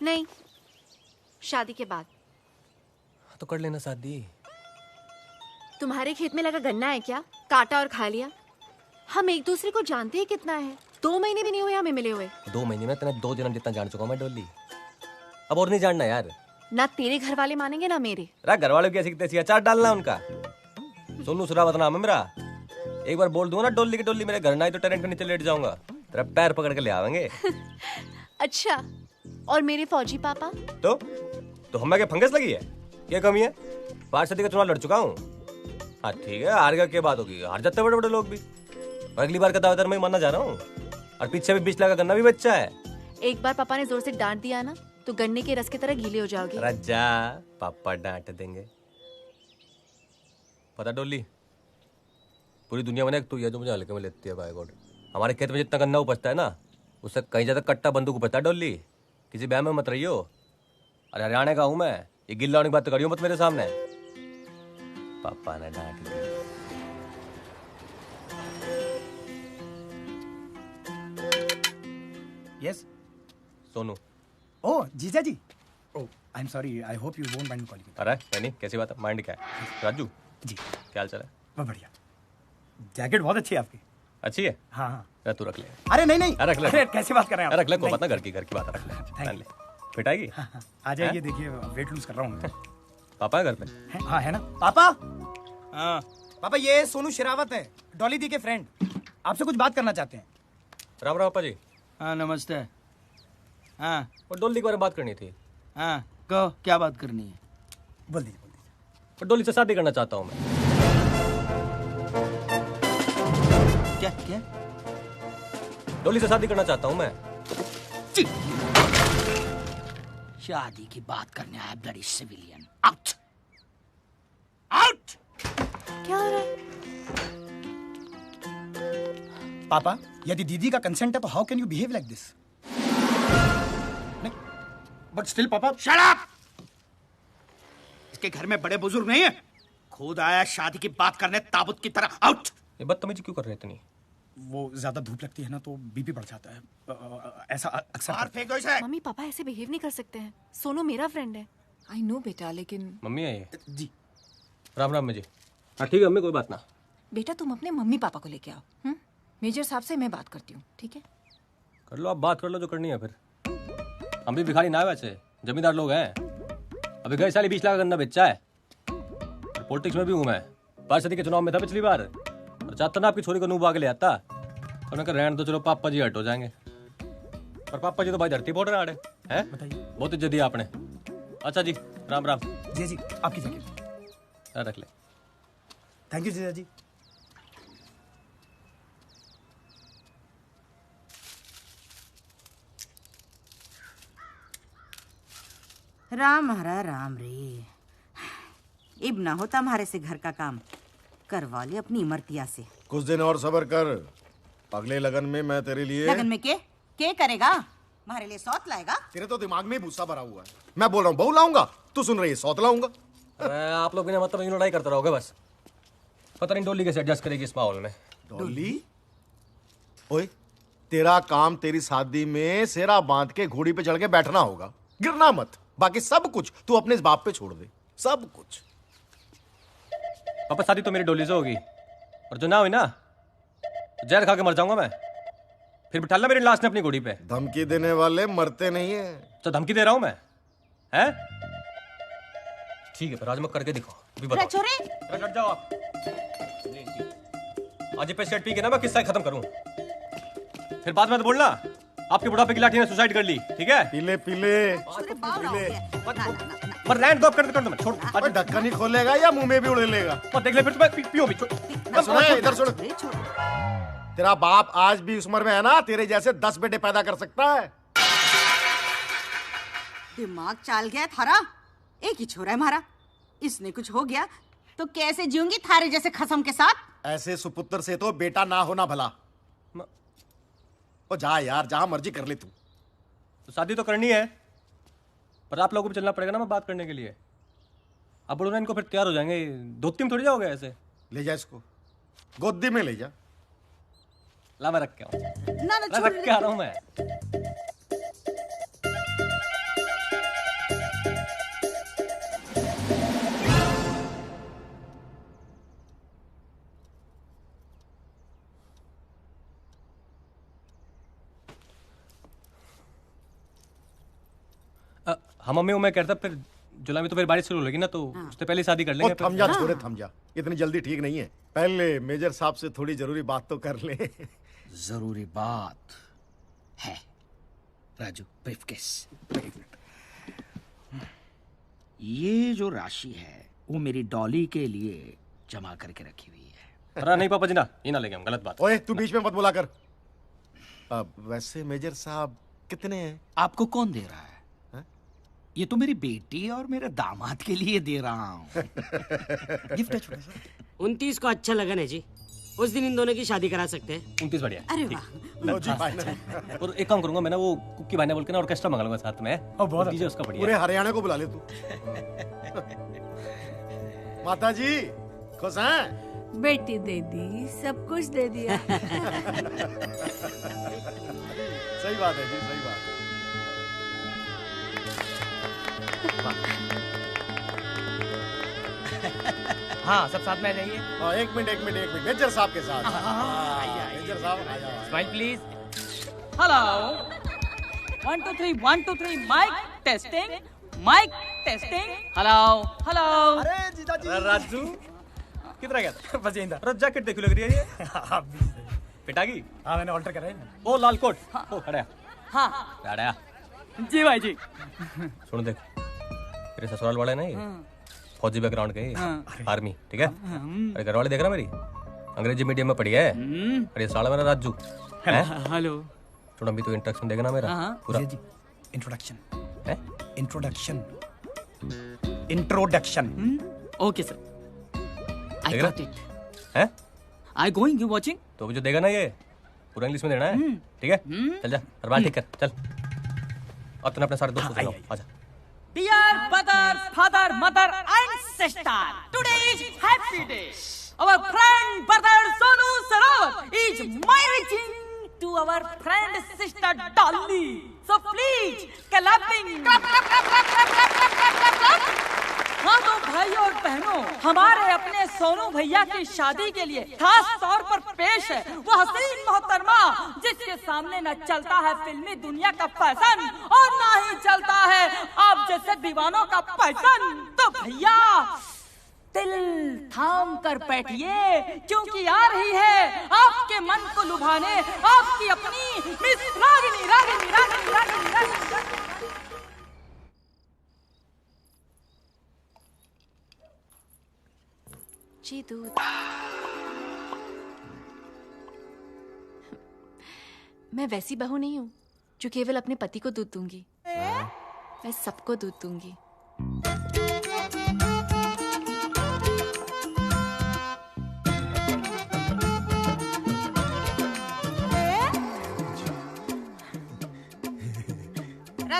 नहीं, शादी के बाद। तो कर लेना शादी। तुम्हारे खेत में लगा गन्ना है क्या? काटा और खा लिया। हम एक दूसरे को जानते हैं कितना है। 2 महीने भी नहीं हुए हमें मिले हुए। 2 महीने में तेने 2 जन्म जितना जान चुका हूं मैं डोली। अब और नहीं जानना यार। ना तेरे घर वाले मानेंगे ना मेरे। घर वालों की ऐसी तैसी अचार डालना उनका। सोनू सुरावत नाम है मेरा। एक बार बोल दूंगा ना डोली की डोली मेरे घर ना आई तो टेरेंट के नीचे लेट जाऊंगा। तेरा पैर पकड़ के ले आवेंगे। अच्छा, और मेरे फौजी पापा? तो हमें क्या फंगस लगी है? क्या कमी है? 5 सदी का चुनाव लड़ चुका हूँ। हाँ ठीक है, हार गया क्या बात होगी? हार जाते बड़े बड़े लोग भी। और अगली बार का दावेदार मैं मानना जा रहा हूँ। और पीछे भी 20 लाख का गन्ना भी बच्चा है। एक बार पापा ने जोर से डांट दिया ना तो गन्ने के रस की तरह गीले हो जाओगे। रज्जा, पापा डांट देंगे। पता डोली, पूरी दुनिया में एक तू है जो मुझे हल्के में लेती है। बाय गॉड, हमारे खेत में जितना गन्ना उपजता है ना उससे कहीं ज्यादा कट्टा बंदूक उपजता है। डोली, किसी बहम में मत रहियो। अरे हरियाणा का हूं मैं, ये गिल्ला होने की बात करियो मत मेरे सामने। पापा ने डांट दिया। यस सोनू। ओह जीजा जी। Oh I am sorry, I hope you won't mind calling. अरे नहीं, कैसी बात है? माइंड क्या है? राजू जी क्या हाल चाल है? बहुत बढ़िया। जैकेट बहुत अच्छी है आपकी। अच्छी है? हाँ हाँ। अरे तू रख ले। अरे नहीं नहीं, रख ले। अरे कैसे बात कर रहे हैं आप? रख ले, को नहीं। पता घर की बात रख ले। Thank पहन ले, फिट आएगी। हाँ, हाँ, आ जाइए, देखिए वेट लूज कर रहा हूँ मैं। पापा है घर पे? हाँ है ना पापा। हाँ पापा ये सोनू शेरावत है, डॉली दी के फ्रेंड, आपसे कुछ बात करना चाहते हैं। राम राम पापा जी। हाँ नमस्ते। हाँ और डोली के बारे में बात करनी थी। हाँ कहो, क्या बात करनी है? बोल दीजिए। और डोली से शादी करना चाहता हूँ मैं। क्या क्या? डोली से शादी करना चाहता हूँ मैं। शादी की बात करने आया ब्लडी सिविलियन। Out out. क्या हो रहा है? पापा यदि दीदी का कंसेंट है तो how can you behave like this? But still पापा। Shut up! इसके घर में बड़े बुजुर्ग नहीं है, खुद आया शादी की बात करने ताबूत की तरह। आउट। ये बदतमीजी क्यों कर रहे इतनी? वो ज्यादा धूप लगती है ना तो बीपी बढ़ जाता है, ऐसा अक्सर बाहर फेंको इसे। मम्मी पापा ऐसे बिहेव नहीं कर सकते हैं। सोनू मेरा फ्रेंड है। आई नो बेटा, लेकिन मम्मी है ये? जी। राम राम जी। हाँ ठीक है मम्मी, कोई बात ना। बेटा तुम अपने मम्मी पापा को लेके आओ। मेजर साहब से मैं बात करती हूँ, ठीक है? कर लो, आप बात कर लो जो करनी है। फिर हम भी भिखारी ना है, वैसे जमींदार लोग हैं। अभी गए साल 20 लाख का गन्ना बेचा है। पॉलिटिक्स में भी हूँ मैं, 5 सदी के चुनाव में था पिछली बार। और चाहता ना आपकी छोरी को नूब आगे ले आता। और मैं कह रहने तो चलो पापा जी हट हो जाएंगे। पर पापा जी तो भाई धरती फोड़ रहे हैं। बताइए। बहुत इज्जत दी आपने। अच्छा जी, राम राम। जी जी, आपकी जगह। रख ले। थैंक यू जीजा जी। राम हरा राम रे, इब ना होता हमारे से घर का काम, करवा ले अपनी इमरतिया से। कुछ दिन और सब्र कर, अगले लगन में मैं तेरे लिए। लगन में के करेगा? हमारे लिए सौत लाएगा? तेरे तो दिमाग में ही भूसा भरा हुआ है। मैं बोल रहा हूँ बहू लाऊंगा, तू सुन रही है सौत लाऊंगा। अरे आप लोग बिना मतलब लड़ाई करते रहोगे बस। पता नहीं डोली कैसे एडजस्ट करेगी इस माहौल में। डोली ओए, तेरा काम तेरी शादी में सेरा बांध के घोड़ी पे चढ़ के बैठना होगा, गिरना मत। बाकी सब कुछ तू अपने इस बाप पे छोड़ दे, सब कुछ। पापा शादी तो मेरी डोली से होगी, और जो ना हुई ना तो जहर खा के मर जाऊंगा मैं। फिर बिठा ला मेरी लाश ने अपनी घोड़ी पे। धमकी देने वाले मरते नहीं है। तो धमकी दे रहा हूं मैं, हैं? ठीक है, पर आज मैं करके दिखाओ। अभी बताओ। छोरे हट जाओ आप। आज ये पेशेंट पी के ना मैं किस्सा खत्म करूं, फिर बाद में तो बोलना आपके बुढ़ापे की लाठी ने सुसाइड कर ली। ठीक है? पीले पीले पर लैंड ड्रॉप कर दो, मैं छोड़। अबे ढक्कन ही खोलेगा या मुंह में भी उड़े लेगा? और देख ले फिर तुम्हें पियो भी। सुन, इधर सुन। तेरा बाप आज भी उस उम्र में है ना, तेरे जैसे 10 बेटे पैदा कर सकता है। दिमाग चाल गया थारा, एक ही छोरा है हमारा, इसने कुछ हो गया तो कैसे जीऊंगी थारे जैसे खसम के साथ? ऐसे सुपुत्र से तो बेटा ना होना भला। ओ जा यार, जहां मर्जी कर ले तू। तो शादी तो करनी है, पर आप लोगों को भी चलना पड़ेगा ना मैं बात करने के लिए। अब बोलो ना इनको, फिर तैयार हो जाएंगे। धोती में थोड़ी जाओगे ऐसे। ले जा इसको, गोदी में ले जा। ला मैं रख के आऊं। ना रख के आ रहा हूं मैं। हाँ मम्मी वो मैं कहता फिर जुलाई में तो फिर बारिश शुरू होगी ना, तो उससे पहले शादी कर लेंगे ओ, थम जा छोरे थम जा, इतनी जल्दी ठीक नहीं है। पहले मेजर साहब से थोड़ी जरूरी बात तो कर ले। जरूरी बात है राजू, ब्रीफकेस। ये जो राशि है वो मेरी डॉली के लिए जमा करके रखी हुई है। अरे नहीं पापा जी ना, ये ना लेंगे हम, गलत बात। ओए तू बीच में मत बोला कर। वैसे मेजर साहब कितने हैं? आपको कौन दे रहा है? ये तो मेरी बेटी और मेरे दामाद के लिए दे रहा हूँ। गिफ्ट है छोटा सा। 29 को अच्छा लगा ना जी, उस दिन इन दोनों की शादी करा सकते हैं। 29 बढ़िया है। अरे वाह, लो जी फाइनल। और एक काम करूंगा मैं ना, वो कुकी भाई ने बोल के ना ऑर्केस्ट्रा मंगा लूंगा साथ में। बहुत डीजे उसका बढ़िया पूरे है। हरियाणा को बुला ले तू। माता जी खुश हैं? बेटी दे दी, सब कुछ दे दिया। सही बात है जी, सही बात है। हाँ सब साथ में आ जाइए। हाँ, एक मिनट मेजर साहब के साथ। मेजर साहब आ जाओ। Smile please. Hello 1 2 3 1 2 3 mike testing hello hello. अरे जीजा जी। राजू किधर गया था? बस यहीं था। अरे जैकेट देखो लग रही है ये। हाँ भी सही। पिटागी हाँ मैंने ऑल्टर करा है। वो लाल कोट वो खड़ा है। हाँ खड़ा जी भाई जी। सुन देख, तेरे ससुराल वाले नहीं फौजी बैकग्राउंड के, आर्मी, ठीक है? अरे घर वाले देख रहा मेरी, अंग्रेजी मीडियम में पढ़ी है। अरे साला मेरा राजू है। हेलो थोड़ा भी तो इंट्रोडक्शन देगा ना मेरा पूरा। जी इंट्रोडक्शन। है इंट्रोडक्शन। ओके सर आई देख गॉट रहा? इट। है आई गोइंग यू वाचिंग। तो भी जो देगा ना ये पूरा इंग्लिश में देना है, ठीक है? चल जा अरबान ठीक कर चल। और तूने अपने सारे दोस्तों से जाओ, आजा। Dear brother, father, mother and sister, today is happy day. Our friend brother Sonu Sarwat is marrying to our friend sister Dolly. So please, clapping. हाँ तो भाई और बहनों, हमारे अपने सोनू भैया की शादी के लिए खास तौर पर पेश है वो हसीन मोहतरमा जिसके सामने न चलता है फिल्मी दुनिया का फैशन और ना ही चलता है आप जैसे दीवानों का पैसन। तो भैया दिल थाम कर बैठिए क्योंकि आ रही है आपके मन को लुभाने आपकी अपनी मिस रागिनी रागिनी रागिनी रागिनी रागिनी। जी दूध। मैं वैसी बहू नहीं हूँ जो केवल अपने पति को दूध दूंगी, मैं सबको दूध दूंगी।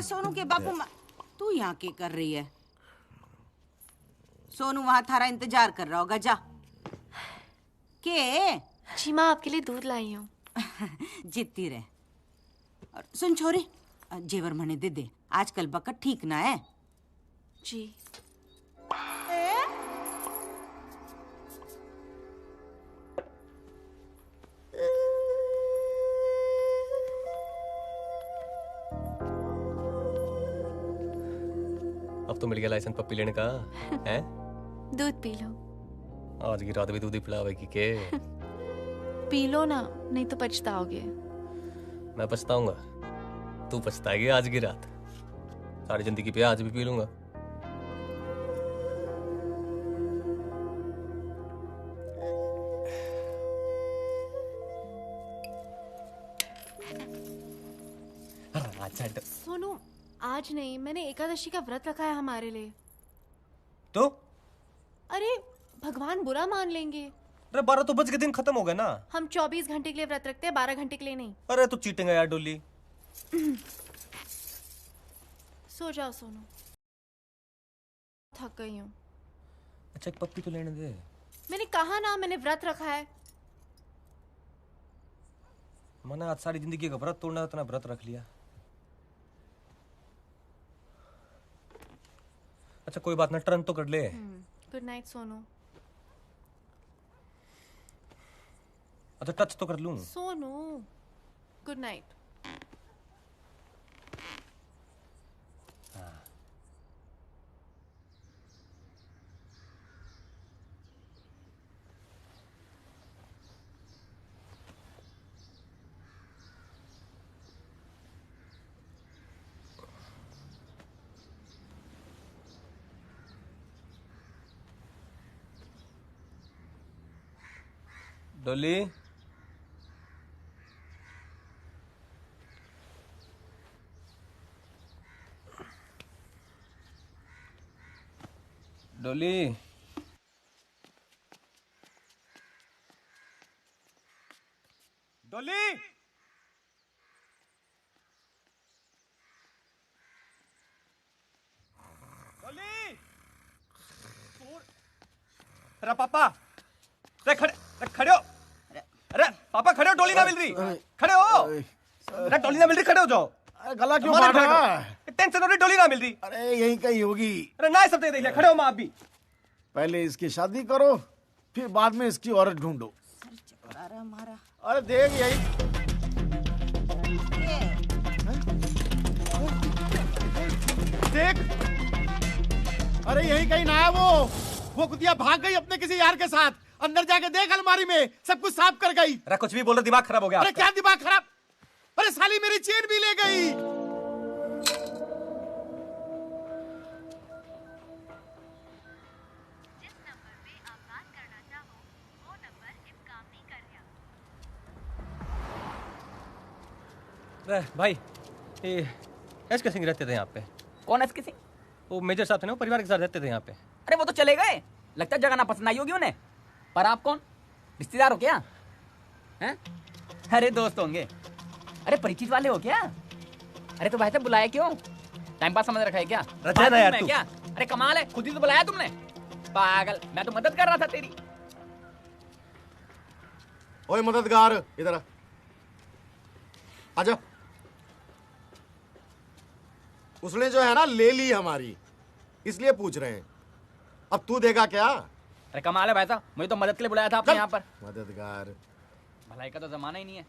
सोनू के बापू तू यहाँ क्या कर रही है? सोनू वहां थारा इंतजार कर रहा होगा, जा के। जी माँ आपके लिए दूध लाई हूँ। जीतती रहे। और सुन छोरी, जेवर मने दे दे, आजकल बकट ठीक ना है। जी अब तो मिल गया लाइसेंस पप्पी लेने का है? दूध पी लो। आज की रात भी दूध ही पिलावेगी के? पी लो ना, नहीं तो पछताओगे। मैं पछताऊंगा, तू पछताएगी आज की रात। सारी जिंदगी पे आज भी पी लूंगा। सोनू आज नहीं, मैंने एकादशी का व्रत रखा है हमारे लिए। तो अरे भगवान बुरा मान लेंगे। अरे 12 तो बज के दिन खत्म हो गया ना। हम 24 घंटे के लिए व्रत रखते हैं, 12 घंटे के लिए नहीं। अरे तू चीटिंग है यार डोली। सो जाओ सोनू, थक गई हूँ। अच्छा एक पप्पी तो लेने दे। मैंने कहा ना मैंने व्रत रखा है। मैंने आज सारी जिंदगी का व्रत तोड़ना, इतना व्रत रख लिया। अच्छा कोई बात ना, टर्न तो कर ले। Good night Sonu. अच्छा टच तो कर लूं। Sonu good night. डोली डोली डोली अरे पापा, अरे खड़े हो। अरे पापा खड़े हो, डोली ना मिल रही। खड़े हो। अरे डोली ना मिल रही, खड़े हो जाओ। गला क्यों काट रहा है? टेंशन हो रही, डोली ना मिल रही। अरे यहीं कहीं होगी। अरे ना सब देख लिया, खड़े हो माँ आप भी। पहले इसकी शादी करो, फिर बाद में इसकी औरत ढूंढो। अरे देख यही देख। अरे यही कहीं ना है वो कुतिया भाग गई अपने किसी यार के साथ। अंदर जाके देख, अलमारी में सब कुछ साफ कर गई। अरे कुछ भी बोल रहे, दिमाग खराब हो गया। अरे क्या दिमाग खराब? अरे साली मेरी चेन भी ले गई। अरे भाई, ये एसके सिंह रहते थे यहाँ पे। कौन है इसके सिंह? वो मेजर साहब थे ना, वो परिवार के साथ रहते थे यहाँ पे। अरे वो तो चले गए, लगता है जगह ना पसंद आई होगी उन्हें। पर आप कौन, रिश्तेदार हो क्या? हैं? अरे दोस्त होंगे। अरे परिचित वाले हो क्या? अरे तो भाई साहब बुलाया क्यों? टाइम पास समझ रखा है क्या? रचा ना यार तू। क्या? अरे कमाल है, खुद ही तो बुलाया तुमने। पागल, मैं तो मदद कर रहा था तेरी। ओए मददगार, इधर आ। आजा। उसने जो है ना ले ली हमारी, इसलिए पूछ रहे हैं। अब तू देगा क्या? अरे कमाल है भाई साहब, मुझे तो मदद के लिए बुलाया था आपने यहाँ पर। मददगार, भलाई का तो जमाना ही नहीं है।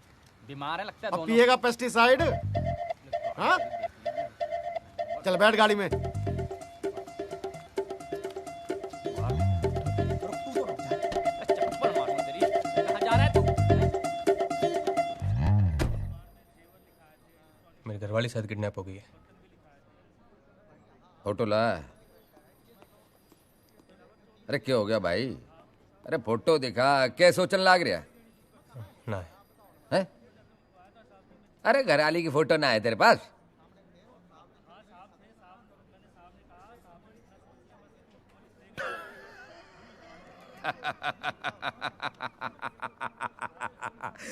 बीमार है लगता है अब दोनों। पिएगा पेस्टिसाइड? हाँ? चल बैठ गाड़ी में। चप्पल मारूं तेरी। कहाँ जा रहा है तू? मेरी घरवाली शायद किडनैप हो गई है। फोटो ला। अरे क्या हो गया भाई? अरे फोटो दिखा, क्या सोचने लाग रहा ना है? अरे घरवाली की फोटो ना है तेरे पास?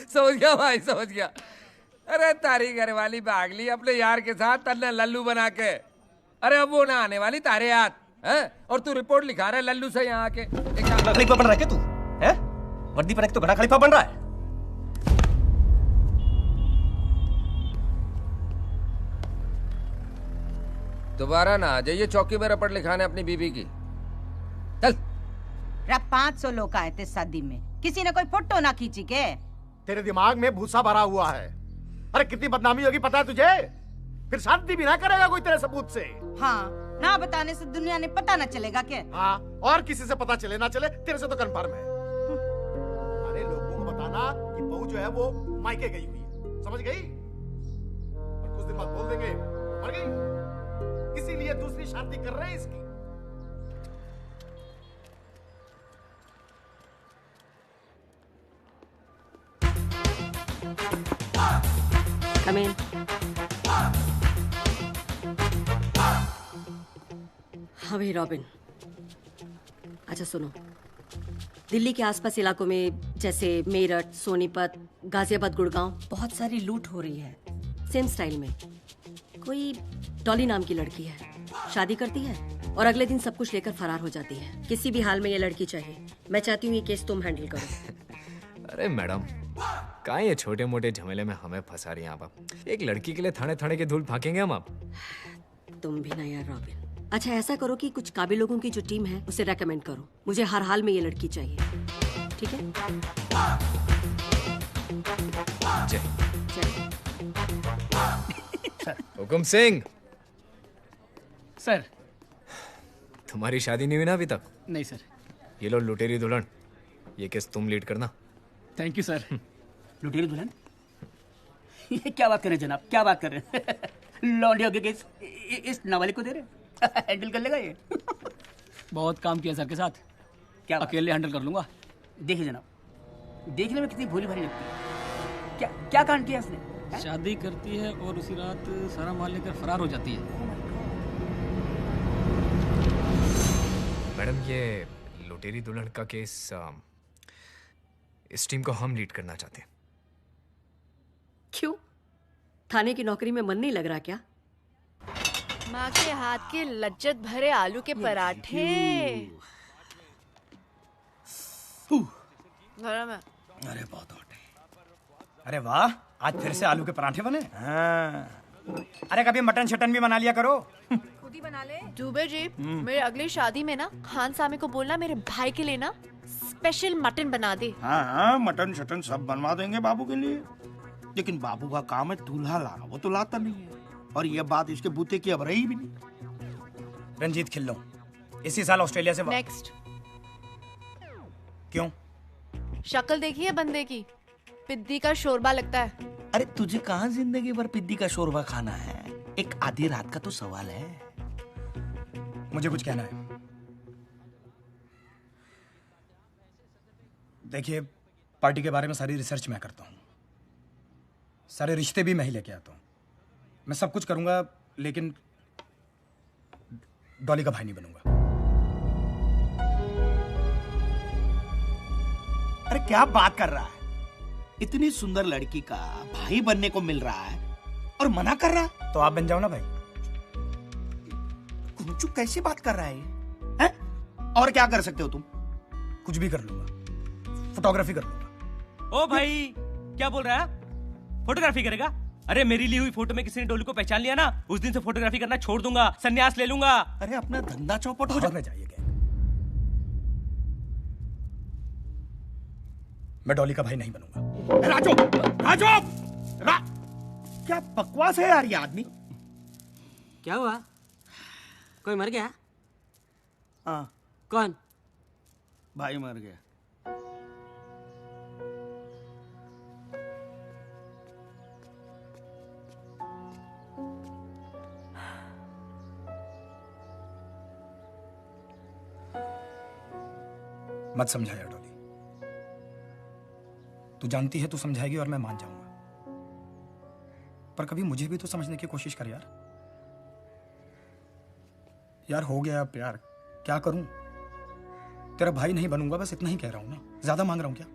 समझ गया भाई, समझ गया। अरे तारी घरवाली भाग ली अपने यार के साथ, तन्ने लल्लू बना के। अरे अब वो ना आने वाली तारे याद है, और तू रिपोर्ट लिखा रहा है लल्लू से यहाँ आके। खलीफा बन रहा है क्या तू? हैं? वर्दी पहन के तो घड़ा खलीफा बन रहा है। दोबारा ना आ जाइए चौकी में रपट लिखाने अपनी बीबी की। चल। 500 लोग आए थे शादी में, किसी ने कोई फोटो ना खींची के? तेरे दिमाग में भूसा भरा हुआ है। अरे कितनी बदनामी होगी पता है तुझे? फिर शादी भी ना करेगा कोई तेरे सबूत से। हाँ, ना बताने से दुनिया ने पता ना चलेगा क्या? हाँ, और किसी से पता चले ना चले, तेरे से तो कन्फर्म है। अरे लोगों को बताना कि बहू जो है वो मायके गई हुई है, समझ गई? और कुछ दिन बाद बोल देंगे मर गई, इसीलिए दूसरी शादी कर रहे हैं इसकी। Come in. हाँ भाई रॉबिन, अच्छा सुनो, दिल्ली के आसपास इलाकों में जैसे मेरठ, सोनीपत, गाजियाबाद, गुड़गांव बहुत सारी लूट हो रही है सेम स्टाइल में। कोई डॉली नाम की लड़की है, शादी करती है और अगले दिन सब कुछ लेकर फरार हो जाती है। किसी भी हाल में ये लड़की चाहिए। मैं चाहती हूँ ये केस तुम हैंडल करो। अरे मैडम, कहाँ ये छोटे मोटे झमेले में हमें फंसा रही हैं आप? एक लड़की के लिए थाने थाने के धूल फाकेंगे हम आप? तुम भी ना यार रॉबिन। अच्छा ऐसा करो कि कुछ काबिल लोगों की जो टीम है उसे रेकमेंड करो। मुझे हर हाल में ये लड़की चाहिए, ठीक है? जय हुकुम सिंह। सर। तुम्हारी शादी नहीं हुई ना अभी तक? नहीं सर। ये लो लुटेरी दुल्हन, ये केस तुम लीड करना। Thank you sir. लुटेरी दुल्हन? ये क्या बात कर रहे हैं जनाब, क्या बात कर रहे हैं? लौंडिया के केस इस नाबालिग को दे रहे हैं? हैंडल कर लेगा ये? बहुत काम किया सर के साथ, क्या अकेले हैंडल कर लूंगा। देखिए जनाब, देखने में कितनी भोली भाली लगती है। क्या क्या कांड किया उसने? हैं? शादी करती है और उसी रात सारा माल लेकर फरार हो जाती है। मैडम, ये लुटेरी दुल्हन का केस इस टीम को हम लीड करना चाहते हैं। क्यों? थाने की नौकरी में मन नहीं लग रहा क्या? माँ के हाथ के लज्जत भरे आलू के पराठे गरम है। अरे बहुत हॉट है। अरे वाह, आज फिर से आलू के पराठे बने। हाँ। अरे कभी मटन शटन भी बना लिया करो। खुद ही बना ले। दुबे जी, मेरे अगली शादी में ना खान सामे को बोलना मेरे भाई के लिए ना स्पेशल मटन बना दे। हाँ, मटन शटन सब बनवा देंगे बाबू के लिए। लेकिन बाबू का काम है दूल्हा लाना, वो तो लाता नहीं है। और ये बात इसके बूते की अब रही भी नहीं। रंजीत खिल्लो इसी साल ऑस्ट्रेलिया से नेक्स्ट। क्यों? शक्ल देखी है बंदे की, पिद्दी का शोरबा लगता है। अरे तुझे कहाँ जिंदगी भर पिद्दी का शोरबा खाना है? एक आधी रात का तो सवाल है। मुझे कुछ कहना है। देखिए, पार्टी के बारे में सारी रिसर्च मैं करता हूँ, सारे रिश्ते भी मैं ही लेके आता हूँ, मैं सब कुछ करूंगा, लेकिन डॉली का भाई नहीं बनूंगा। अरे क्या बात कर रहा है? इतनी सुंदर लड़की का भाई बनने को मिल रहा है और मना कर रहा है? तो आप बन जाओ ना भाई। कुंचू कैसी बात कर रहा है ये? हैं? और क्या कर सकते हो तुम? कुछ भी कर लूंगा, फोटोग्राफी कर लूंगा। ओ भाई, क्या बोल रहा है? फोटोग्राफी करेगा? अरे मेरी ली हुई फोटो में किसी ने डोली को पहचान लिया ना, उस दिन से फोटोग्राफी करना छोड़ दूंगा, संन्यास ले लूंगा। अरे अपना धंधा चौपट हो जाना चाहिए। मैं डॉली का भाई नहीं बनूंगा। राजू, राजू, क्या बकवास है यार ये आदमी। क्या हुआ? कोई मर गया? हाँ। कौन? भाई मर गया। मत समझा यार डॉली, तू जानती है तू समझाएगी और मैं मान जाऊंगा, पर कभी मुझे भी तो समझने की कोशिश कर यार। यार हो गया प्यार, क्या करूं? तेरा भाई नहीं बनूंगा, बस इतना ही कह रहा हूं ना। ज्यादा मांग रहा हूं क्या?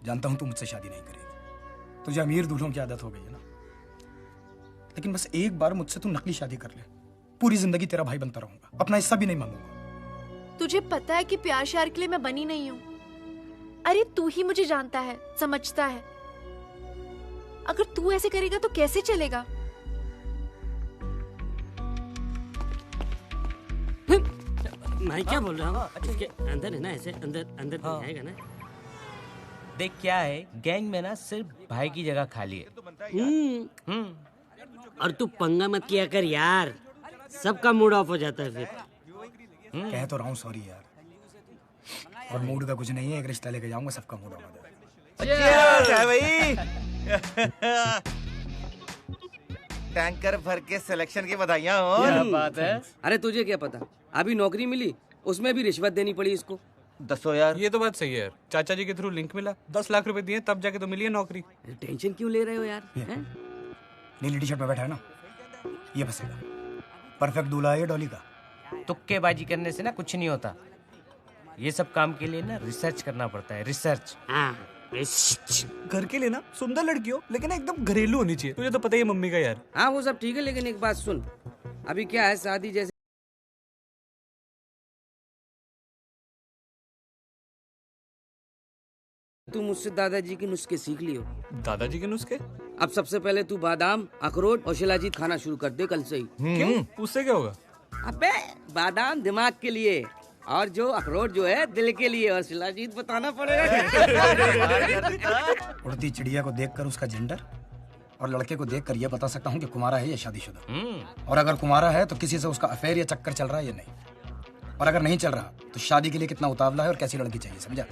जानता हूं तू मुझसे शादी नहीं करेगी, तुझे अमीर दूल्हों की आदत हो गई है ना, लेकिन बस एक बार मुझसे तू नकली शादी कर ले, पूरी जिंदगी तेरा भाई बनता रहूंगा, अपना हिस्सा भी नहीं मांगूंगा। तुझे पता है कि प्यार श्यार के लिए मैं बनी नहीं हूँ। अरे तू ही मुझे जानता है, समझता है। अगर तू ऐसे करेगा तो कैसे चलेगा? मैं क्या बोल रहा हूँ? इसके अंदर है ना, ऐसे अंदर अंदर दिखाएगा ना। देख क्या है, गैंग में ना सिर्फ भाई की जगह खाली है। और तू पंगा मत किया कर यार, सबका मूड ऑफ हो जाता है फिर। कह तो रहा हूँ सॉरी यार, और मूड का कुछ नहीं है, एक रिश्ता लेके जाऊंगा, सबका मूड ऑफ हो जाएगा। भाई टैंकर भर के सिलेक्शन की बधाइयां हो। क्या बात है? अरे तुझे क्या पता, अभी नौकरी मिली, उसमें भी रिश्वत देनी पड़ी इसको। 10 यार। ये तो बात सही है यार, चाचा जी के थ्रू लिंक मिला, 10 लाख रुपए दिए तब जाके तो मिली है नौकरी। टेंशन क्यों ले रहे हो यार? नीली टी शर्ट में बैठा है ना, ये फंसेगा। परफेक्ट दूल्हा है ये डॉली का। तुक्केबाजी करने से ना कुछ नहीं होता, ये सब काम के लिए ना रिसर्च करना पड़ता है, रिसर्च। घर के लिए ना सुंदर लड़की हो, लेकिन एकदम घरेलू होनी चाहिए। तुझे तो पता ही है मम्मी का यार। हाँ वो सब ठीक है, लेकिन एक बात सुन, अभी क्या है, शादी जैसे तू मुझसे दादाजी के नुस्खे सीख लियो। दादाजी के नुस्खे? अब सबसे पहले तू बादाम, अखरोट और शिलाजीत खाना शुरू कर दे कल से ही। क्यों? उससे क्या होगा? अबे बादाम दिमाग के लिए, और जो अखरोट जो है दिल के लिए, और शिलाजीत बताना पड़ेगा। उड़ती चिड़िया को देखकर उसका जेंडर और लड़के को देखकर यह बता सकता हूँ कि कुमारा है या शादीशुदा। और अगर कुमारा है तो किसी से उसका अफेयर या चक्कर चल रहा है या नहीं, और अगर नहीं चल रहा तो शादी के लिए कितना उतावला है और कैसी लड़की चाहिए, समझा?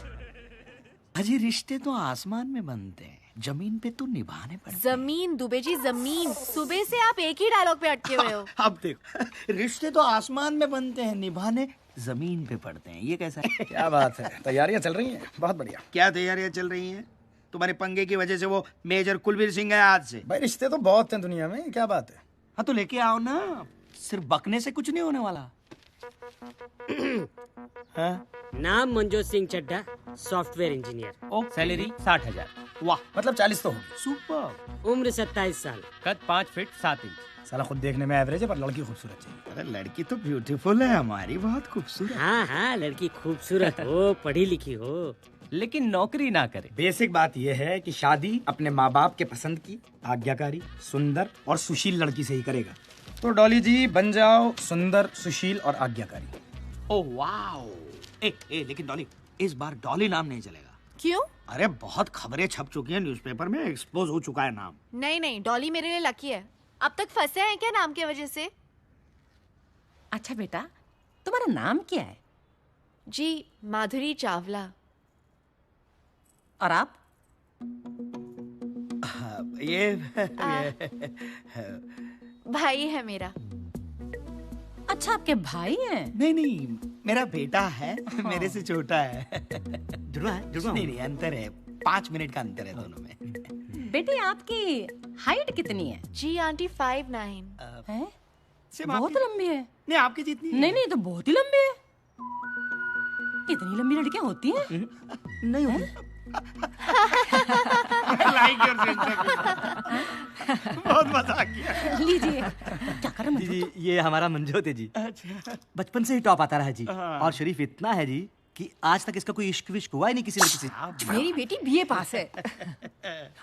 अजी रिश्ते तो आसमान में बनते हैं, जमीन पे तो निभाने पड़ते। जमीन दुबे जी, जमीन। सुबह से आप एक ही डायलॉग पे अटके हुए हो। अब देखो, रिश्ते तो आसमान में बनते हैं, निभाने जमीन पे पड़ते हैं। ये कैसा है? क्या बात है, तैयारियां चल रही हैं। बहुत बढ़िया। क्या तैयारियां चल रही हैं? तुम्हारे पंगे की वजह से वो मेजर कुलवीर सिंह है आज से। भाई रिश्ते तो बहुत हैं दुनिया में, क्या बात है। हाँ तो लेके आओ ना, सिर्फ बकने से कुछ नहीं होने वाला। हाँ? नाम Manjot Singh Chadha, software engineer. Salary 60,000। वाह, मतलब 40 तो होगी। सुपर। उम्र 27 साल। कद 5 फीट 7 इंच। साला खुद देखने में एवरेज है पर लड़की खूबसूरत चाहिए। अरे लड़की तो ब्यूटीफुल है हमारी, बहुत खूबसूरत। हाँ हाँ, लड़की खूबसूरत हो, पढ़ी लिखी हो, लेकिन नौकरी ना करे। बेसिक बात यह है कि शादी अपने माँ बाप के पसंद की, आज्ञाकारी, सुंदर और सुशील लड़की से ही करेगा। तो डॉली जी बन जाओ सुंदर, सुशील और आज्ञाकारी। Oh wow. लेकिन डॉली, इस बार डॉली नाम नहीं चलेगा। क्यों? अरे बहुत खबरें छप चुकी हैं न्यूज़पेपर में, एक्सपोज हो चुका है नाम। नहीं नहीं, डॉली मेरे लिए लकी है। अब तक फंसे हैं क्या नाम की वजह से? अच्छा बेटा, तुम्हारा नाम क्या है? जी माधुरी चावला। और आप? ये भाई है मेरा। अच्छा, आपके भाई हैं? नहीं, मेरा बेटा है, मेरे से छोटा है। जुड़वा है? नहीं, अंतर है, 5 मिनट का अंतर है दोनों में। बेटी आपकी हाइट कितनी है? जी आंटी 5'9". हैं? बहुत लंबी है। नहीं, आपकी जितनी। नहीं तो बहुत ही लंबी है। इतनी लंबी लड़कियां होती हैं? नहीं होती। बहुत मजा किया। लीजिए। क्या कर रहे जी, ये हमारा मंजोत है जी। बचपन से ही टॉप आता रहा है जी। और शरीफ इतना है जी कि आज तक इसका कोई इश्क विश्क हुआ ही नहीं किसी लड़की से। मेरी बेटी बीए पास है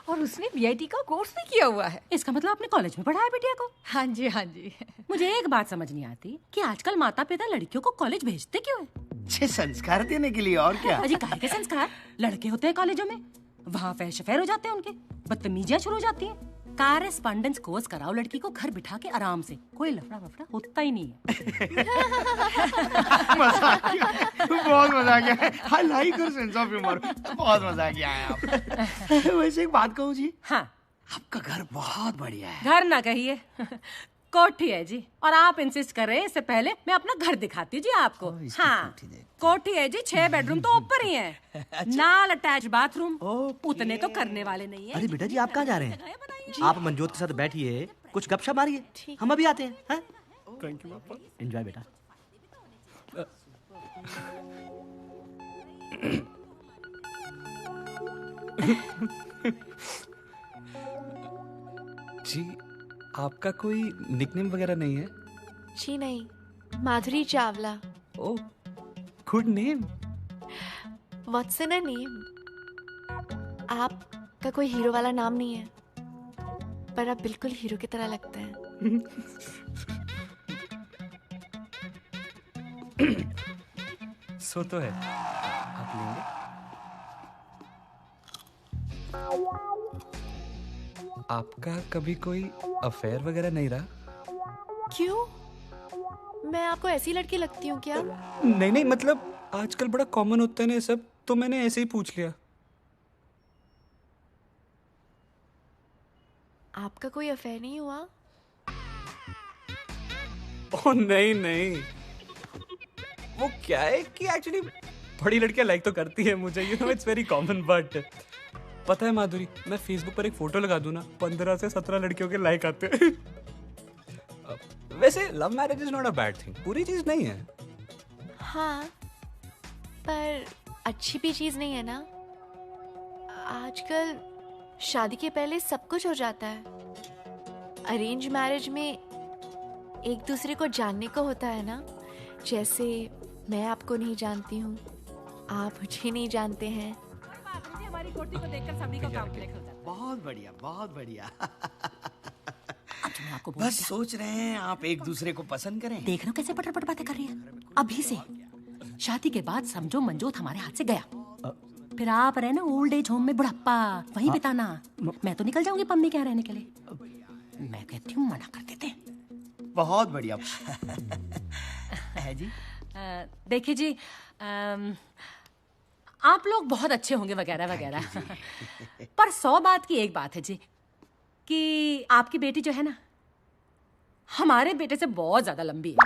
और उसने बीआईटी का कोर्स भी किया हुआ है। इसका मतलब आपने कॉलेज में पढ़ाया बिटिया को? हाँ जी हाँ जी। मुझे एक बात समझ नहीं आती कि आजकल माता पिता लड़कियों को कॉलेज भेजते क्यों है? अच्छे संस्कार देने के लिए, और क्या। अजी काहे के संस्कार? लड़के होते हैं कॉलेजों में, वहाँ फैश अफेयर हो जाते हैं उनके, बदतमीजियां शुरू हो जाती हैं। कॉरेस्पॉन्डेंस कोर्स कराओ लड़की को घर बिठा के आराम से, कोई लफड़ा वफड़ा होता ही नहीं है। मजा आ गया, बहुत मजा आ गया। I like your sense of humour, बहुत मजा आ गया है आप। वैसे एक बात कहूँ जी। हाँ। आपका घर बहुत बढ़िया है। घर ना कहिए, कोठी है जी। और आप इंसिस्ट कर रहे हैं, इससे पहले मैं अपना घर दिखाती हूँ जी आपको। हाँ, कोठी है जी, 6 बेडरूम तो ऊपर ही है। नाल अटैच बाथरूम, उतने तो करने वाले नहीं है। अरे बेटा जी, आप कहाँ जा रहे हैं? आप मंजोत के साथ बैठिए, कुछ गपशप मारिए, हम अभी आते हैं। थैंक यू पापा। एंजॉय बेटा। जी, आपका कोई निकनेम वगैरह नहीं है? जी नहीं, Madhuri Chawla. Oh, good name. What's in a name? आपका कोई हीरो वाला नाम नहीं है, पर आप बिल्कुल हीरो की तरह लगते हैं। सो तो है। आप लेंगे? आपका कभी कोई अफेयर वगैरह नहीं रहा? क्यों? मैं आपको ऐसी लड़की लगती हूँ क्या? नहीं, मतलब आजकल बड़ा कॉमन होता है ना ये सब, तो मैंने ऐसे ही पूछ लिया। आपका कोई अफेयर नहीं हुआ? ओह नहीं, वो क्या है कि एक्चुअली बड़ी लड़कियां लाइक तो करती है मुझे, you know it's very common. But पता है माधुरी, मैं फेसबुक पर एक फोटो लगा दूं ना, 15 से 17 लड़कियों के लाइक आते हैं। वैसे love marriage is not a bad thing, बुरी चीज नहीं है। हाँ, पर अच्छी भी चीज नहीं है ना। आजकल शादी के पहले सब कुछ हो जाता है। अरेंज मैरिज में एक दूसरे को जानने को होता है ना, जैसे मैं आपको नहीं जानती हूँ, आप मुझे नहीं जानते हैं। हमारी कोठी को देखकर सभी को काम क्लिक हो जाता है। बहुत बढ़िया, बहुत बढ़िया। आपको बस सोच रहे हैं आप एक दूसरे को पसंद करें। देखना कैसे पटर बातें कर रही है। अभी से शादी के बाद समझो मंजोत हमारे हाथ से गया, फिर आप रहे ना ओल्ड एज होम में, बुढ़ापा वहीं बिताना। मैं तो निकल जाऊंगी पम्मी के यहाँ रहने के लिए। मैं कहती हूँ मना कर देते। बहुत बढ़िया है जी। देखिए जी, आप लोग बहुत अच्छे होंगे वगैरह वगैरह, पर 100 बात की एक बात है जी कि आपकी बेटी जो है ना, हमारे बेटे से बहुत ज्यादा लंबी है।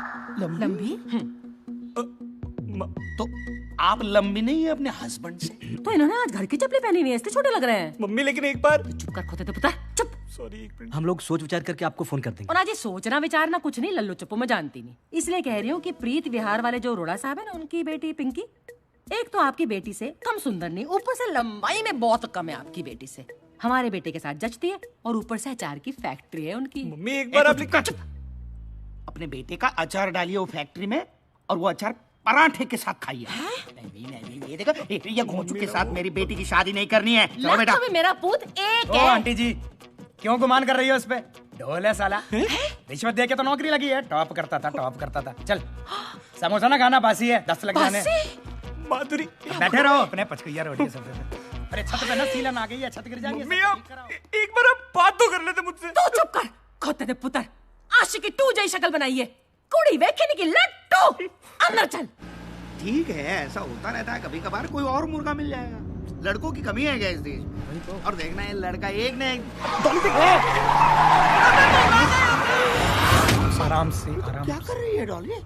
लंबी? तो आप लंबी नहीं है अपने हस्बैंड से? तो इन्होंने आज घर की चप्पलें पहनी हुई है, इसलिए छोटे लग रहे हैं। मम्मी लेकिन एक बार चुप कर खोते थे पुत्र, चुप। सॉरी, एक मिनट। हम लोग सोच विचार करके आपको फोन कर देंगे। और आज ये सोचना विचारना कुछ नहीं, लल्लू चुप्पो मैं जानती नहीं, इसलिए कह रही हूँ कि प्रीत विहार वाले जो अरोड़ा साहब है ना, उनकी बेटी पिंकी, एक तो आपकी बेटी से कम सुंदर नहीं, ऊपर से लंबाई में बहुत कम है आपकी बेटी से, हमारे बेटे के साथ जचती है, और ऊपर से अचार की फैक्ट्री है उनकी। मम्मी एक बार अपने बेटे का अचार डालिए वो फैक्ट्री में, और वो अचार पराठे के साथ खाइए। नहीं, ये देखो, ये घोंचू के साथ मेरी बेटी की शादी नहीं करनी है। चलो बेटा। भी मेरा पूत एक ओ है। आंटी जी, क्यों गुमान कर रही हो उस पे? ढोल है साला, रिश्वत दे के तो नौकरी लगी है। टॉप करता था। चल समोसा ना खाना, बासी है, 10 लग जाने। माधुरी बैठे रहो अपने पचकैया रोटी सब। अरे छत पे ना सीलन आ गई है, छत गिर जाएगी। मम्मी आप एक बार आप बात तो कर लेते मुझसे। तू चुप कर खोते थे पुत्र, आशिकी टू जैसी शक्ल बनाई है, कुड़ी वेखने की लट्टू, अंदर चल। ठीक है, ऐसा होता रहता है, कभी कभार कोई और मुर्गा मिल जाएगा। लड़कों की कमी है क्या इस देश में? और देखना है लड़का एक ने एक आराम से। क्या कर रही है डॉली?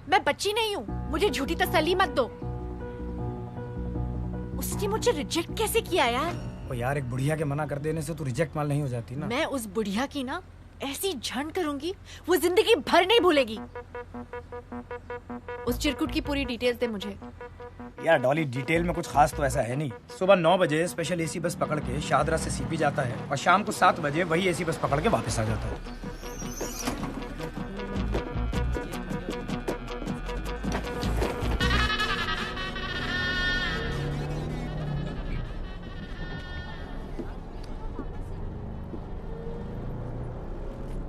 मैं बच्ची नहीं हूँ, मुझे झूठी तसल्ली मत दो। उसने मुझे रिजेक्ट कैसे किया यार? ओ यार, एक बुढ़िया के मना कर देने से तो रिजेक्ट माल नहीं हो जाती ना। मैं उस बुढ़िया की ना ऐसी झंड करूंगी, वो जिंदगी भर नहीं भूलेगी। उस चिरकुट की पूरी डिटेल्स दे मुझे। यार डॉली, डिटेल में कुछ खास तो ऐसा है नहीं। सुबह 9 बजे स्पेशल एसी बस पकड़ के शाहदरा से सीपी जाता है, और शाम को 7 बजे वही एसी बस पकड़ के वापस आ जाता है।